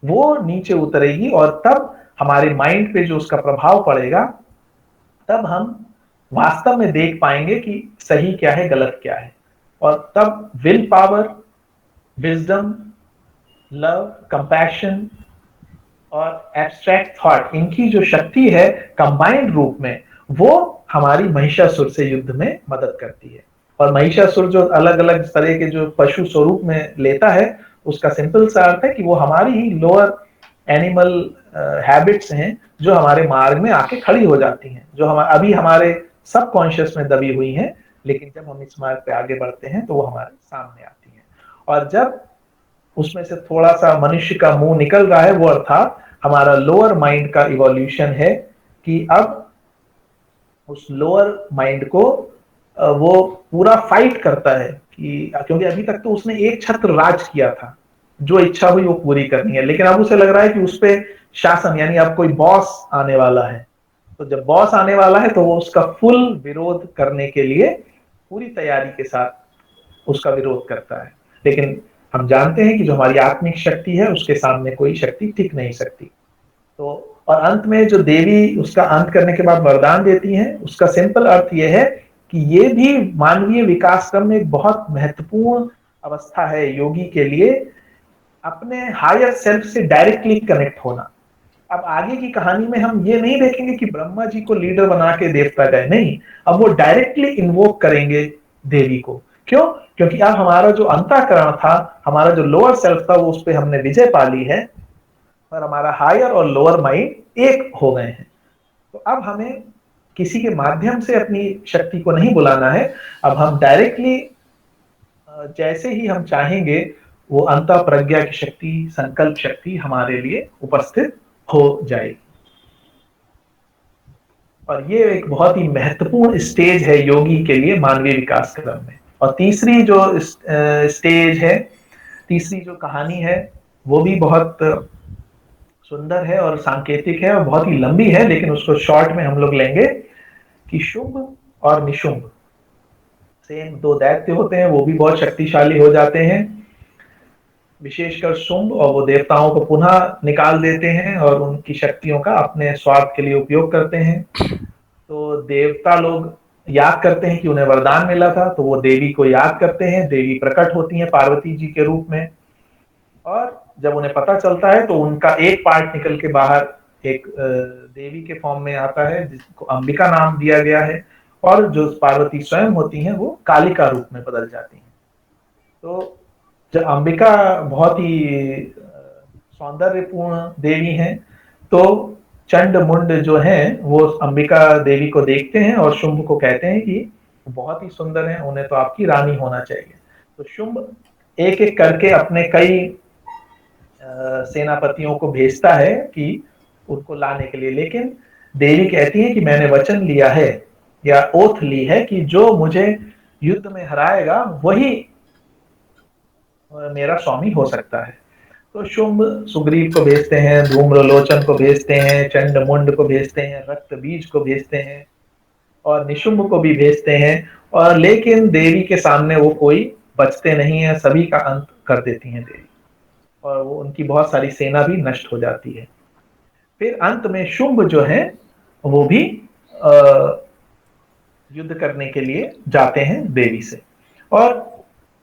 Speaker 6: वो नीचे उतरेगी, और तब हमारे माइंड पे जो उसका प्रभाव पड़ेगा, तब हम वास्तव में देख पाएंगे कि सही क्या है, गलत क्या है। और तब will power, wisdom, love, compassion और एब्स्ट्रैक्ट थॉट, इनकी जो शक्ति है कंबाइंड रूप में, वो हमारी महिषासुर से युद्ध में मदद करती है। और महिषासुर जो अलग अलग तरह के जो पशु स्वरूप में लेता है, उसका सिंपल सा अर्थ है कि वो हमारी ही लोअर एनिमल हैबिट्स हैं जो हमारे मार्ग में आके खड़ी हो जाती हैं, जो हम अभी हमारे सबकॉन्शियस में दबी हुई हैं, लेकिन जब हम इस मार्ग पे आगे बढ़ते हैं तो वो हमारे सामने आती हैं। और जब उसमें से थोड़ा सा मनुष्य का मुंह निकल रहा है, वो अर्थात हमारा लोअर माइंड का इवोल्यूशन है कि अब उस लोअर माइंड को वो पूरा फाइट करता है कि क्योंकि अभी तक तो उसने एक छत्र राज किया था, जो इच्छा हुई वो पूरी करनी है, लेकिन अब उसे लग रहा है कि उस पे शासन, यानी अब कोई बॉस आने वाला है। तो जब बॉस आने वाला है तो वो उसका फुल विरोध करने के लिए पूरी तैयारी के साथ उसका विरोध करता है। लेकिन हम जानते हैं कि जो हमारी आत्मिक शक्ति है उसके सामने कोई शक्ति टिक नहीं सकती। तो और अंत में जो देवी उसका अंत करने के बाद वरदान देती हैं, उसका सिंपल अर्थ यह है कि ये भी मानवीय विकास क्रम में एक बहुत महत्वपूर्ण अवस्था है योगी के लिए, अपने हायर सेल्फ से डायरेक्टली कनेक्ट होना। अब आगे की कहानी में हम ये नहीं देखेंगे कि ब्रह्मा जी को लीडर बना के देवता गए, नहीं, अब वो डायरेक्टली इन्वोक करेंगे देवी को। क्यों? क्योंकि अब हमारा जो अंतःकरण था, हमारा जो लोअर सेल्फ था, वो उस पर हमने विजय पा ली है, और हमारा हायर और लोअर माइंड एक हो गए हैं। तो अब हमें किसी के माध्यम से अपनी शक्ति को नहीं बुलाना है, अब हम डायरेक्टली जैसे ही हम चाहेंगे वो अंतः प्रज्ञा की शक्ति, संकल्प शक्ति हमारे लिए उपस्थित हो जाएगी। और ये एक बहुत ही महत्वपूर्ण स्टेज है योगी के लिए मानवीय विकास क्रम में। और तीसरी जो स्टेज है, तीसरी जो कहानी है, वो भी बहुत सुंदर है और सांकेतिक है और बहुत ही लंबी है, लेकिन उसको शॉर्ट में हम लोग लेंगे कि शुंभ और निशुंभ सेम दो दैत्य होते हैं, वो भी बहुत शक्तिशाली हो जाते हैं। विशेषकर शुंभ, और वो देवताओं को पुनः निकाल देते हैं और उनकी शक्तियों का अपने स्वार्थ के लिए उपयोग करते हैं। तो देवता लोग याद करते हैं कि उन्हें वरदान मिला था, तो वो देवी को याद करते हैं, देवी प्रकट होती हैं पार्वती जी के रूप में। और जब उन्हें पता चलता है तो उनका एक पार्ट निकल के बाहर एक देवी के फॉर्म में आता है, जिसको अंबिका नाम दिया गया है, और जो पार्वती स्वयं होती हैं वो कालिका रूप में बदल जाती हैं। तो जब अंबिका बहुत ही सौंदर्यपूर्ण देवी हैं, तो चंड मुंड जो हैं वो अंबिका देवी को देखते हैं और शुंभ को कहते हैं कि बहुत ही सुंदर हैं, उन्हें तो आपकी रानी होना चाहिए। तो शुंभ एक एक करके अपने कई सेनापतियों को भेजता है कि उनको लाने के लिए, लेकिन देवी कहती है कि मैंने वचन लिया है या ओथ ली है कि जो मुझे युद्ध में हराएगा वही मेरा स्वामी हो सकता है। तो शुंभ सुग्रीव को भेजते हैं, धूम्रलोचन को भेजते हैं, चंडमुंड को भेजते हैं, रक्त बीज को भेजते हैं और निशुंभ को भी भेजते हैं, और लेकिन देवी के सामने वो कोई बचते नहीं है, सभी का अंत कर देती हैं देवी, और वो उनकी बहुत सारी सेना भी नष्ट हो जाती है। फिर अंत में शुंभ जो है वो भी युद्ध करने के लिए जाते हैं देवी से, और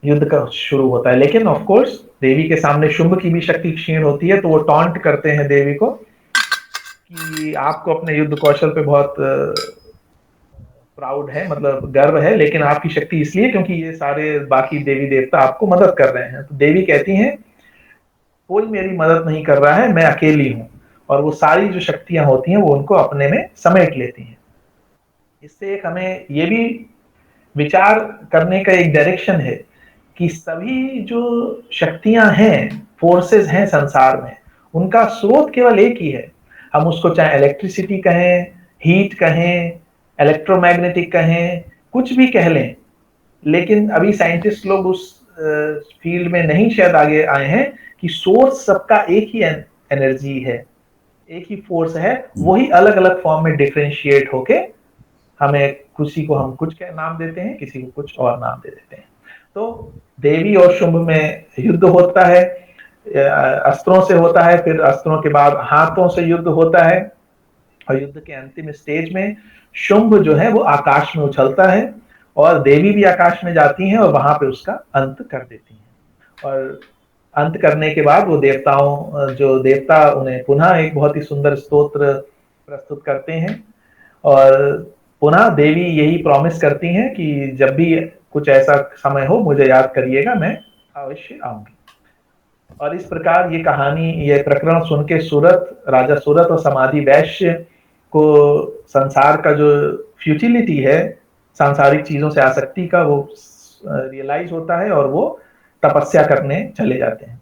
Speaker 6: युद्ध का शुरू होता है। लेकिन ऑफ कोर्स देवी के सामने शुंभ की भी शक्ति क्षीण होती है, तो वो टॉन्ट करते हैं देवी को कि आपको अपने युद्ध कौशल पे बहुत प्राउड है, मतलब गर्व है, लेकिन आपकी शक्ति इसलिए क्योंकि ये सारे बाकी देवी देवता आपको मदद कर रहे हैं। तो देवी कहती हैं कोई मेरी मदद नहीं कर रहा है, मैं अकेली हूं, और वो सारी जो शक्तियां होती हैं वो उनको अपने में समेट लेती हैं। इससे एक हमें ये भी विचार करने का एक डायरेक्शन है कि सभी जो शक्तियां हैं, फोर्सेस हैं संसार में, उनका स्रोत केवल एक ही है। हम उसको चाहे इलेक्ट्रिसिटी कहें, हीट कहें, इलेक्ट्रोमैग्नेटिक कहें, कुछ भी कह लें, लेकिन अभी साइंटिस्ट लोग उस फील्ड में नहीं शायद आगे आए हैं कि सोर्स सबका एक ही एनर्जी है, एक ही फोर्स है, वही अलग अलग फॉर्म में डिफरेंशिएट होके हमें, किसी को हम कुछ नाम देते हैं, किसी को कुछ और नाम दे देते हैं। तो देवी और शुंभ में युद्ध होता है, अस्त्रों से होता है, फिर अस्त्रों के बाद हाथों से युद्ध होता है, और युद्ध के अंतिम स्टेज में शुंभ जो है वो आकाश में उछलता है और देवी भी आकाश में जाती हैं और वहां पे उसका अंत कर देती हैं। और अंत करने के बाद वो जो देवता उन्हें पुनः एक बहुत ही सुंदर स्तोत्र प्रस्तुत करते हैं, और पुनः देवी यही प्रॉमिस करती हैं कि जब भी कुछ ऐसा समय हो मुझे याद करिएगा, मैं अवश्य आऊंगी। और इस प्रकार ये कहानी, ये प्रकरण सुन के राजा सूरत और समाधि वैश्य को संसार का जो फ्यूटिलिटी है, सांसारिक चीजों से आसक्ति का, वो रियलाइज होता है और वो तपस्या करने चले जाते हैं।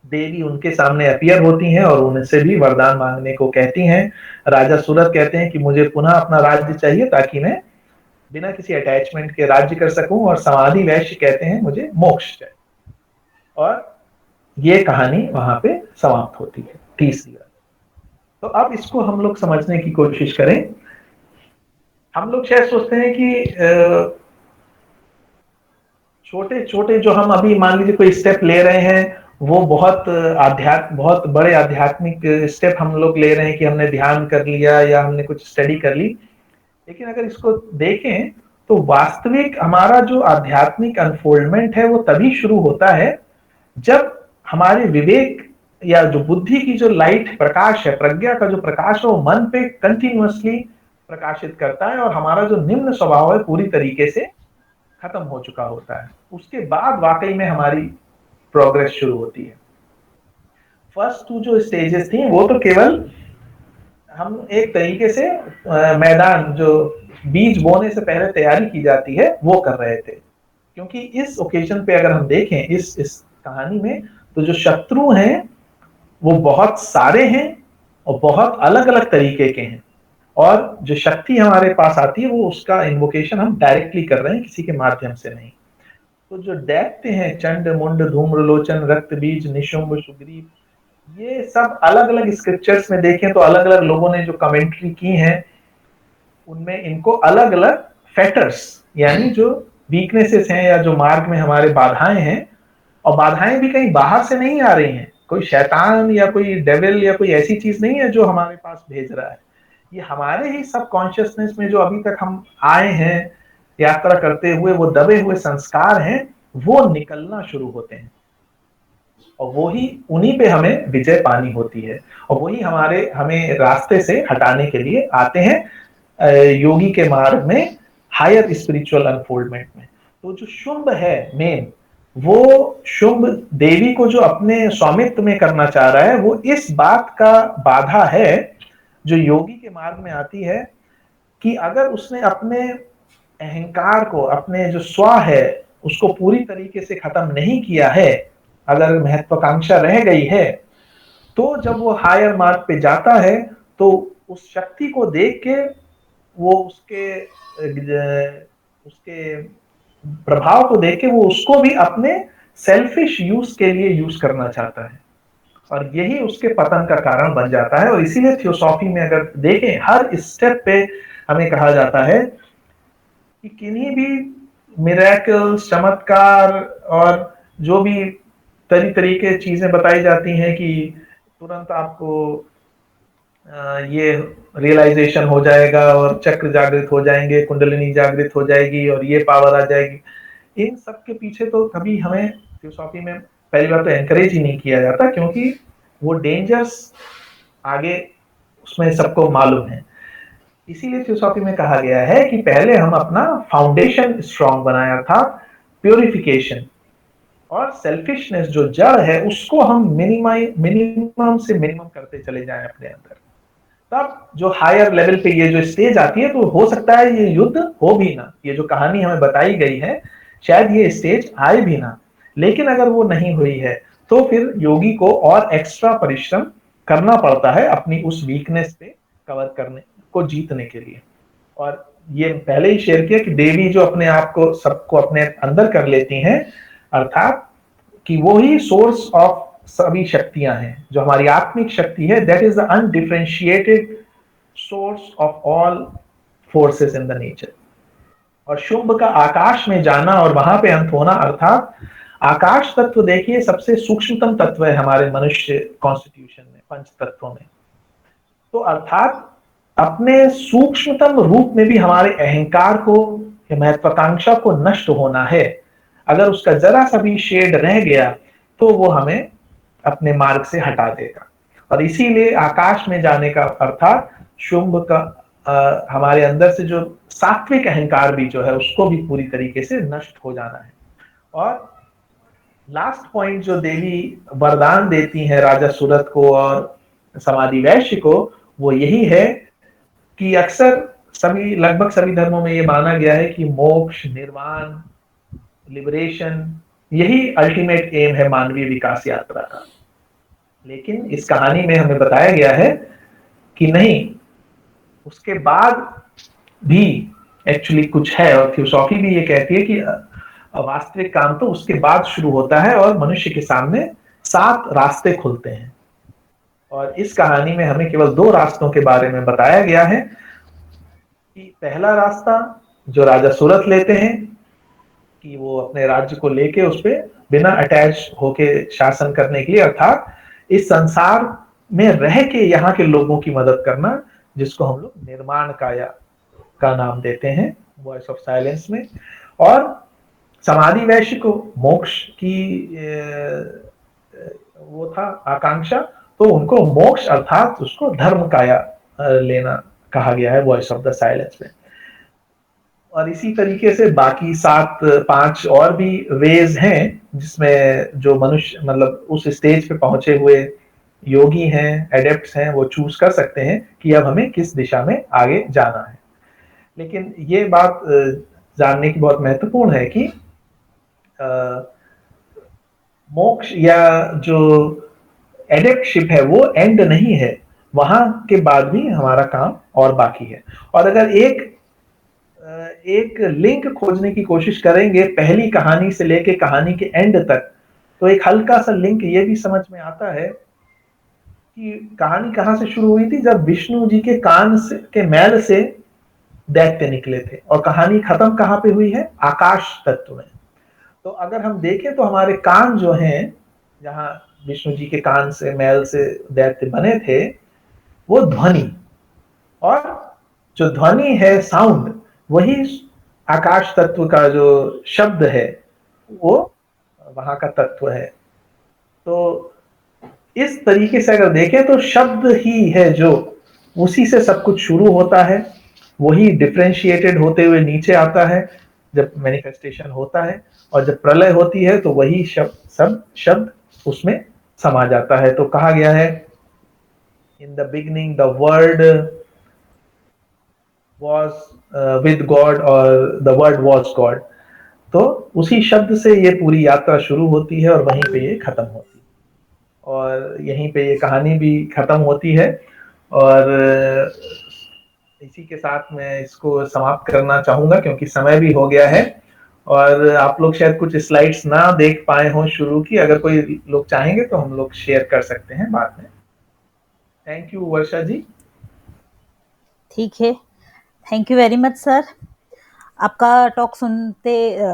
Speaker 6: देवी उनके सामने अपीयर होती हैं और उनसे भी वरदान मांगने को कहती हैं। राजा सूरत कहते हैं कि मुझे पुनः अपना राज्य चाहिए ताकि मैं बिना किसी अटैचमेंट के राज्य कर सकूं, और समाधि वैश्य कहते हैं मुझे मोक्ष चाहिए। और ये कहानी वहां पे समाप्त होती है, तीसरी बार। तो अब इसको हम लोग समझने की कोशिश करें। हम लोग शायद सोचते हैं कि छोटे छोटे जो हम अभी मान लीजिए कोई स्टेप ले रहे हैं, वो बहुत बड़े आध्यात्मिक स्टेप हम लोग ले रहे हैं कि हमने ध्यान कर लिया या हमने कुछ स्टडी कर ली। लेकिन अगर इसको देखें तो वास्तविक हमारा जो आध्यात्मिक अनफोल्डमेंट है वो तभी शुरू होता है जब हमारे विवेक या जो बुद्धि की जो लाइट प्रकाश है, प्रज्ञा का जो प्रकाश है, वो मन पे कंटिन्यूअसली प्रकाशित करता है और हमारा जो निम्न स्वभाव है पूरी तरीके से खत्म हो चुका होता है। उसके बाद वाकई में हमारी प्रोग्रेस शुरू होती है। फर्स्ट टू जो स्टेजेस थी वो तो केवल हम एक तरीके से मैदान जो बीज बोने से पहले तैयारी की जाती है वो कर रहे थे, क्योंकि इस ओकेजन पे अगर हम देखें इस कहानी में, तो जो शत्रु हैं वो बहुत सारे हैं और बहुत अलग अलग तरीके के हैं, और जो शक्ति हमारे पास आती है वो उसका इन्वोकेशन हम डायरेक्टली कर रहे हैं, किसी के माध्यम से नहीं। तो जो दैत्य हैं, चंड मुंड धूम्रलोचन रक्त बीज निशुंभ सुग्रीव, ये सब अलग अलग स्क्रिप्चर्स में देखें तो अलग अलग लोगों ने जो कमेंट्री की है उनमें इनको अलग अलग फैक्टर्स, यानी जो वीकनेसेस हैं या जो मार्ग में हमारे बाधाएं हैं, और बाधाएं भी कहीं बाहर से नहीं आ रही हैं, कोई शैतान या कोई डेविल या कोई ऐसी चीज नहीं है जो हमारे पास भेज रहा है, ये हमारे ही सब कॉन्शियसनेस में जो अभी तक हम आए हैं यात्रा करते हुए, वो दबे हुए संस्कार हैं, वो निकलना शुरू होते हैं, और वही उन्हीं पे हमें विजय पानी होती है, और वही हमें रास्ते से हटाने के लिए आते हैं योगी के मार्ग में, हायर स्पिरिचुअल अनफोल्डमेंट में। तो जो शुंभ है मेन, वो शुंभ देवी को जो अपने स्वामित्व में करना चाह रहा है, वो इस बात का बाधा है जो योगी के मार्ग में आती है, कि अगर उसने अपने अहंकार को, अपने जो स्व है उसको पूरी तरीके से खत्म नहीं किया है, अगर महत्वाकांक्षा रह गई है, तो जब वो हायर मार्ग पे जाता है तो उस शक्ति को देख के वो उसके प्रभाव को देख के वो उसको भी अपने सेल्फिश यूज के लिए यूज करना चाहता है, और यही उसके पतन का कारण बन जाता है। और इसीलिए थियोसॉफी में अगर देखें, हर स्टेप पे हमें कहा जाता है कि किन्हीं भी मिरेकल्स, चमत्कार और जो भी तरीके चीजें बताई जाती हैं कि तुरंत आपको ये रियलाइजेशन हो जाएगा और चक्र जागृत हो जाएंगे, कुंडलिनी जागृत हो जाएगी और ये पावर आ जाएगी, इन सब के पीछे तो कभी हमें थियोसॉफी में पहली बार तो एनकरेज ही नहीं किया जाता, क्योंकि वो डेंजर्स आगे उसमें सबको मालूम है। इसीलिए थियोसॉफी में कहा गया है कि पहले हम अपना फाउंडेशन स्ट्रॉन्ग बनाया था, प्योरिफिकेशन, और सेल्फिशनेस जो जड़ है उसको हम मिनिमम से मिनिमम करते चले जाएं अपने अंदर, तब जो हायर लेवल पे ये जो स्टेज आती है, तो हो सकता है ये युद्ध हो भी ना, ये जो कहानी हमें बताई गई है शायद ये स्टेज आए भी ना, लेकिन अगर वो नहीं हुई है तो फिर योगी को और एक्स्ट्रा परिश्रम करना पड़ता है अपनी उस वीकनेस पे कवर करने को, जीतने के लिए। और ये पहले ही शेयर किया कि देवी जो अपने आप को सबको अपने अंदर कर लेती हैं, अर्थात कि वो ही सोर्स ऑफ सभी शक्तियां हैं, जो हमारी आत्मिक शक्ति है, that is the undifferentiated source of all forces in the nature. और शुंभ का आकाश में जाना और वहां पे अंत होना, अर्थात आकाश तत्व देखिए सबसे सूक्ष्मतम तत्व है हमारे मनुष्य कॉन्स्टिट्यूशन में, पंच तत्वों में, तो अर्थात अपने सूक्ष्मतम रूप में भी हमारे अहंकार को, महत्वाकांक्षा को नष्ट होना है। अगर उसका जरा सा भी शेड रह गया तो वो हमें अपने मार्ग से हटा देगा, और इसीलिए आकाश में जाने का अर्थात शुंभ का हमारे अंदर से जो सात्विक अहंकार भी जो है उसको भी पूरी तरीके से नष्ट हो जाना है। और लास्ट पॉइंट जो देवी वरदान देती है राजा सूरत को और समाधि वैश्य को, वो यही है कि अक्सर लगभग सभी धर्मों में ये माना गया है कि मोक्ष, निर्वाण, लिबरेशन, यही अल्टीमेट एम है मानवीय विकास यात्रा का। लेकिन इस कहानी में हमें बताया गया है कि नहीं, उसके बाद भी एक्चुअली कुछ है, और थियोसॉफी भी ये कहती है कि वास्तविक काम तो उसके बाद शुरू होता है और मनुष्य के सामने 7 रास्ते खुलते हैं। और इस कहानी में हमें केवल 2 रास्तों के बारे में बताया गया है कि पहला रास्ता जो राजा सूरत लेते हैं कि वो अपने राज्य को लेके उस पर बिना अटैच होके शासन करने के लिए, अर्थात इस संसार में रह के यहाँ के लोगों की मदद करना, जिसको हम लोग निर्माण काया का नाम देते हैं वॉइस ऑफ साइलेंस में। और समाधि वैश्य को मोक्ष की वो था आकांक्षा, तो उनको मोक्ष अर्थात उसको धर्म काया लेना कहा गया है वॉइस ऑफ द साइलेंस में। और इसी तरीके से बाकी 5 और भी वेज हैं जिसमें जो मनुष्य मतलब उस स्टेज पे पहुंचे हुए योगी हैं, एडेप्ट्स हैं, वो चूज कर सकते हैं कि अब हमें किस दिशा में आगे जाना है। लेकिन ये बात जानने की बहुत महत्वपूर्ण है कि मोक्ष या जो एडेप्टशिप है वो एंड नहीं है, वहां के बाद भी हमारा काम और बाकी है। और अगर एक लिंक खोजने की कोशिश करेंगे पहली कहानी से लेके कहानी के एंड तक, तो एक हल्का सा लिंक ये भी समझ में आता है कि कहानी कहां से शुरू हुई थी, जब विष्णु जी के कान से के मैल से दैत्य निकले थे, और कहानी खत्म कहां पे हुई है, आकाश तत्व में। तो अगर हम देखें तो हमारे कान जो हैं, जहां विष्णु जी के कान से मैल से दैत्य बने थे, वो ध्वनि, और जो ध्वनि है, साउंड, वही आकाश तत्व का जो शब्द है वो वहां का तत्व है। तो इस तरीके से अगर देखें तो शब्द ही है जो, उसी से सब कुछ शुरू होता है, वही डिफरेंशिएटेड होते हुए नीचे आता है जब मैनिफेस्टेशन होता है, और जब प्रलय होती है तो वही सब शब्द उसमें समा जाता है। तो कहा गया है, in the beginning the word was with God और the word was God। तो उसी शब्द से ये पूरी यात्रा शुरू होती है और वहीं पे ये खत्म होती है, और यहीं पे ये कहानी भी खत्म होती है। और इसी के साथ मैं इसको समाप्त करना चाहूंगा क्योंकि समय भी हो गया है, और आप लोग शायद कुछ स्लाइड्स ना देख पाए हों शुरू की, अगर कोई लोग चाहेंगे तो हम लोग शेयर कर सकते हैं बाद में। थैंक यू वर्षा जी।
Speaker 3: ठीक है, thank you very much sir. आपका टॉक सुनते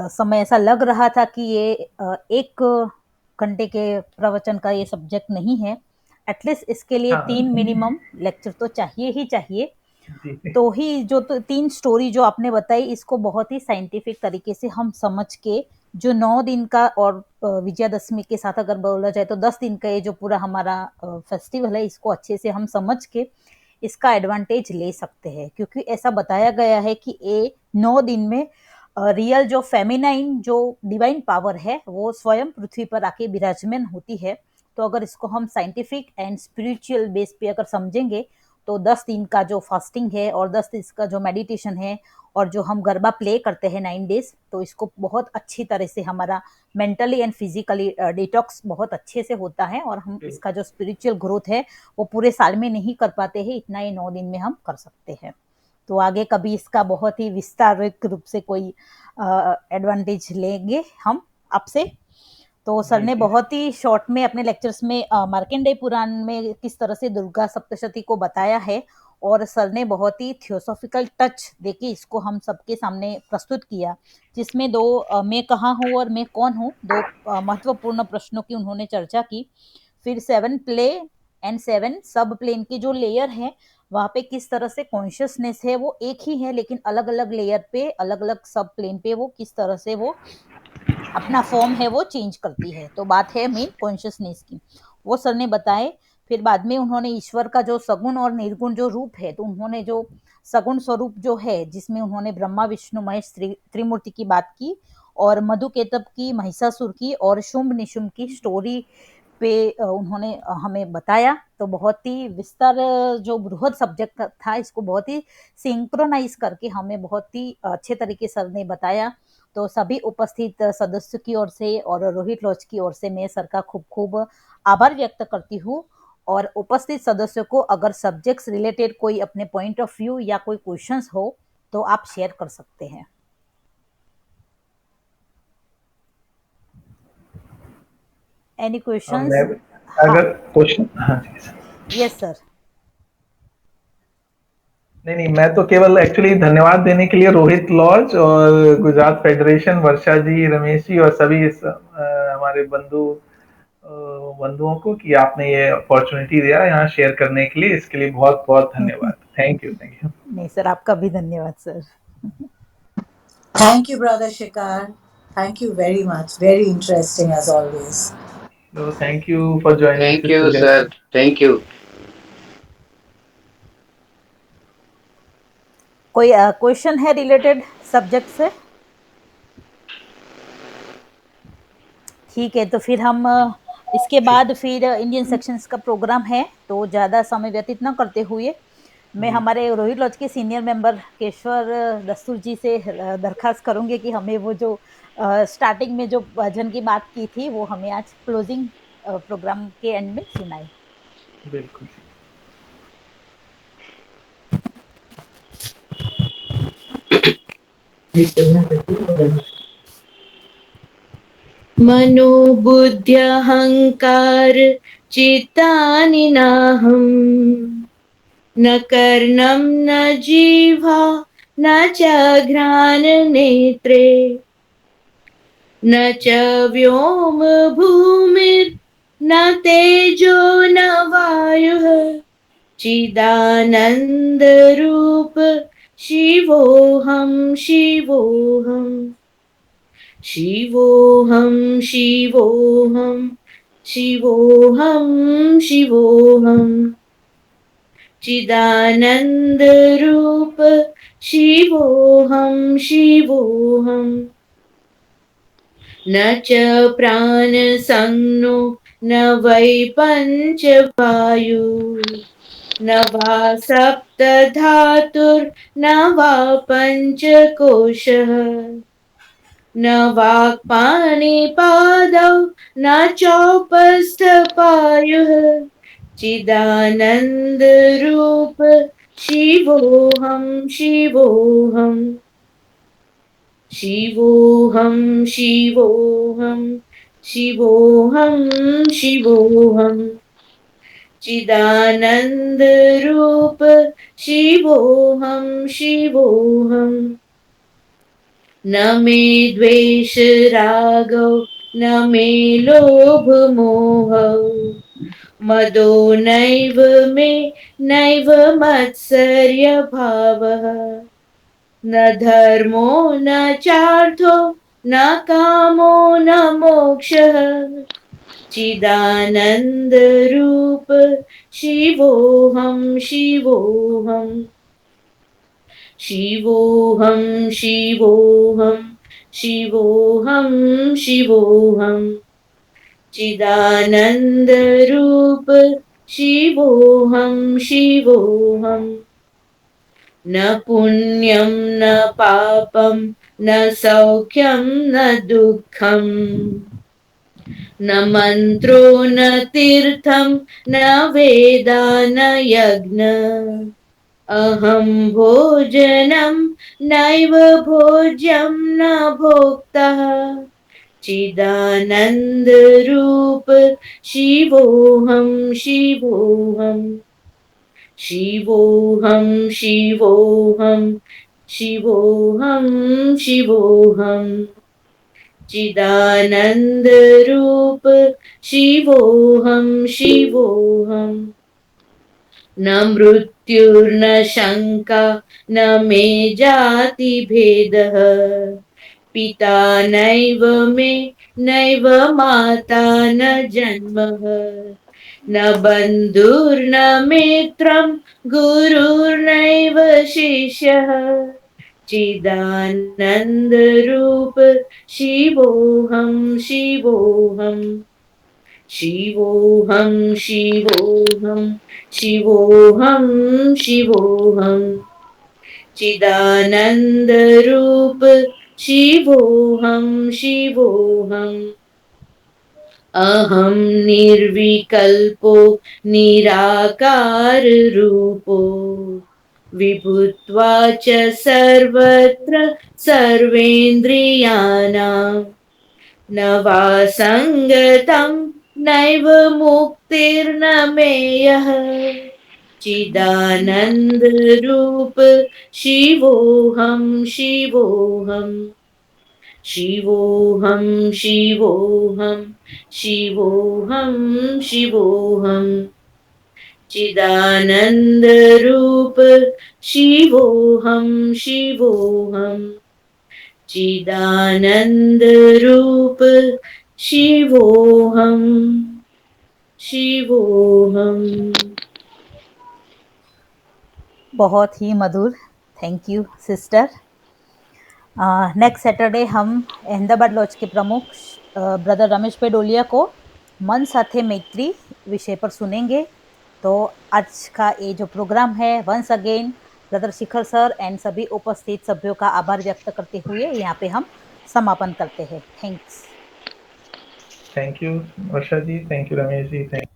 Speaker 3: समय ऐसा लग रहा था कि ये 1 घंटे के प्रवचन का ये सब्जेक्ट नहीं है। एटलीस्ट इसके लिए 3 मिनिमम लेक्चर तो चाहिए ही चाहिए। तो ही जो 3 स्टोरी जो आपने बताई, इसको बहुत ही साइंटिफिक तरीके से हम समझ के, जो 9 दिन का और विजयादशमी के साथ अगर बोला जाए तो 10 दिन का ये जो पूरा हमारा फेस्टिवल है, इसको अच्छे से हम समझ के इसका एडवांटेज ले सकते हैं। क्योंकि ऐसा बताया गया है कि ये 9 दिन में रियल जो फेमिनाइन जो डिवाइन पावर है वो स्वयं पृथ्वी पर आके विराजमान होती है। तो अगर इसको हम साइंटिफिक एंड स्पिरिचुअल बेस पे अगर समझेंगे तो 10 दिन का जो फास्टिंग है और 10 दिन का जो मेडिटेशन है और जो हम गरबा प्ले करते हैं 9 डेज, तो इसको बहुत अच्छी तरह से हमारा मेंटली एंड फिजिकली डिटॉक्स बहुत अच्छे से होता है, और हम इसका जो स्पिरिचुअल ग्रोथ है वो पूरे साल में नहीं कर पाते हैं, इतना ही 9 दिन में हम कर सकते हैं। तो आगे कभी इसका बहुत ही विस्तारित रूप से कोई एडवांटेज लेंगे हम आपसे। तो सर ने बहुत ही शॉर्ट में अपने लेक्चर्स में मार्कंडेय पुराण में किस तरह से दुर्गा सप्तशती को बताया है, और सर ने बहुत ही थियोसॉफिकल टच देके इसको हम सबके सामने प्रस्तुत किया, जिसमें 2 मैं कहाँ हूँ और मैं कौन हूँ, 2 महत्वपूर्ण प्रश्नों की उन्होंने चर्चा की। फिर 7 प्ले एंड 7 सब प्लेन के जो लेयर है, वहाँ पे किस तरह से कॉन्शियसनेस है वो एक ही है, लेकिन अलग अलग लेयर पे, अलग अलग सब प्लेन पे वो किस तरह से वो अपना फॉर्म है वो चेंज करती है। तो बात है मेन कॉन्शियसनेस की, वो सर ने बताए। फिर बाद में उन्होंने ईश्वर का जो सगुण और निर्गुण जो रूप है, तो उन्होंने जो सगुण स्वरूप जो है, जिसमें उन्होंने ब्रह्मा विष्णु महेश त्रिमूर्ति की बात की, और मधुकेतव की, महिषासुर की और शुंभ निशुंभ की स्टोरी पे उन्होंने हमें बताया। तो बहुत ही विस्तार जो बृहद सब्जेक्ट था, इसको बहुत ही सिंक्रोनाइज करके हमें बहुत ही अच्छे तरीके सर ने बताया। तो सभी उपस्थित सदस्यों की ओर से और रोहित लॉज की ओर से मैं सर का खूब खूब आभार व्यक्त करती हूँ। और उपस्थित सदस्यों को अगर सब्जेक्ट्स रिलेटेड कोई अपने पॉइंट ऑफ व्यू या कोई क्वेश्चंस हो तो आप शेयर कर सकते हैं। Any questions?
Speaker 6: अगर क्वेश्चन, हाँ जी
Speaker 3: यस सर।
Speaker 6: नहीं, मैं तो केवल एक्चुअली धन्यवाद देने के लिए रोहित लॉज और गुजरात फेडरेशन, वर्षा जी, रमेश जी और सभी हमारे बंधुओं को कि आपने ये अपॉर्चुनिटी दिया यहाँ शेयर करने के लिए, इसके लिए बहुत बहुत धन्यवाद। Thank you.
Speaker 3: नहीं सर, आपका भी धन्यवाद sir.
Speaker 7: Thank you, Brother Shikar. Thank you very much. Very interesting as always.
Speaker 6: So thank you for joining.
Speaker 4: Thank you, sir. Thank you.
Speaker 3: कोई क्वेश्चन है रिलेटेड सब्जेक्ट से? ठीक है, तो फिर हम इसके बाद फिर इंडियन सेक्शंस का प्रोग्राम है, तो ज़्यादा समय व्यतीत न करते हुए मैं हमारे रोहित लॉज के सीनियर मेंबर केशवर दस्तूर जी से दरखास्त करूंगी कि हमें वो जो स्टार्टिंग में जो भजन की बात की थी वो हमें आज क्लोजिंग प्रोग्राम के एंड में सुनाए।
Speaker 6: बिल्कुल।
Speaker 1: मनोबुद्ध्यहङ्कार चित्तानि नाहम् न कर्णं न जिह्वा न च घ्राणनेत्रे न च व्योम भूमिर्न तेजो न वायुः चिदानन्दरूप शिवोऽहं शिवोऽहम् शिवोऽहं शिवोऽहं शिवोऽहं शिवोऽहम् चिदानन्दरूप शिवोऽहं शिवोऽहम् न च प्राणसंज्ञो न वै पञ्चवायु न वा सप्तधातुर्न वा पञ्चकोशः न वाक्पाणिपादौ न चौपस्थपायुः चिदानन्दरूप शिवोऽहं शिवोऽहम् शिवोऽहं शिवोऽहं शिवोऽहं शिवोऽहम् चिदानन्दरूप शिवोऽहं शिवोऽहम् न मे द्वेषरागौ न मे लोभमोहौ मदो नैव मे नैव मत्सर्यभावः न धर्मो न चार्थो न कामो न मोक्षः चिदानन्दरूप शिवोऽहं शिवोऽहम् शिवोऽहं शिवोऽहं शिवोऽहं शिवोऽहम् चिदानन्दरूप शिवोऽहं शिवोऽहम् न पुण्यं न पापं न सौख्यं न दुःखम् न मन्त्रो न तीर्थं न वेदा न यज्ञ अहं भोजनं नैव भोज्यं न भोक्तः चिदानन्दरूप शिवोऽहं शिवोऽहम् शिवोऽहं शिवोऽहं शिवोऽहं शिवोऽहम् चिदानन्दरूप शिवोऽहं शिवोऽहम् न मृत्युर्न शङ्का न मे जातिभेदः पिता नैव मे नैव माता न जन्मः न बन्धुर्न मित्रं गुरुर्नैव शिष्यः चिदानन्दरूप शिवोऽहं शिवोऽहम् शिवोऽहं शिवोऽहं शिवोऽहं शिवोऽहम् चिदानन्दरूप शिवोऽहं शिवोऽहम् अहं निर्विकल्पो निराकाररूपो विभुत्वा च सर्वत्र सर्वेन्द्रियाणां न वा सङ्गतं नैव मुक्तिर्न मेयः चिदानन्दरूप शिवोऽहं शिवोऽहम् शिवोऽहं शिवोऽहं शिवोऽहं शिवोऽहम् चिदानन्दरूप शिवोऽहं शिवोऽहम् चिदानन्दरूप शिवोऽहं शिवोऽहम्।
Speaker 3: बहुत ही मधुर, thank you sister. Next Saturday हम अहमदाबाद लॉज के प्रमुख ब्रदर रमेश पेडोलिया को मन साथे मैत्री विषय पर सुनेंगे। तो आज का ये जो प्रोग्राम है, once again brother Shikhar sir and सभी उपस्थित सभ्यों का आभार व्यक्त करते हुए यहाँ पे हम समापन करते हैं। Thanks.
Speaker 6: Thank you Varsha ji, thank you Ramesh ji, thank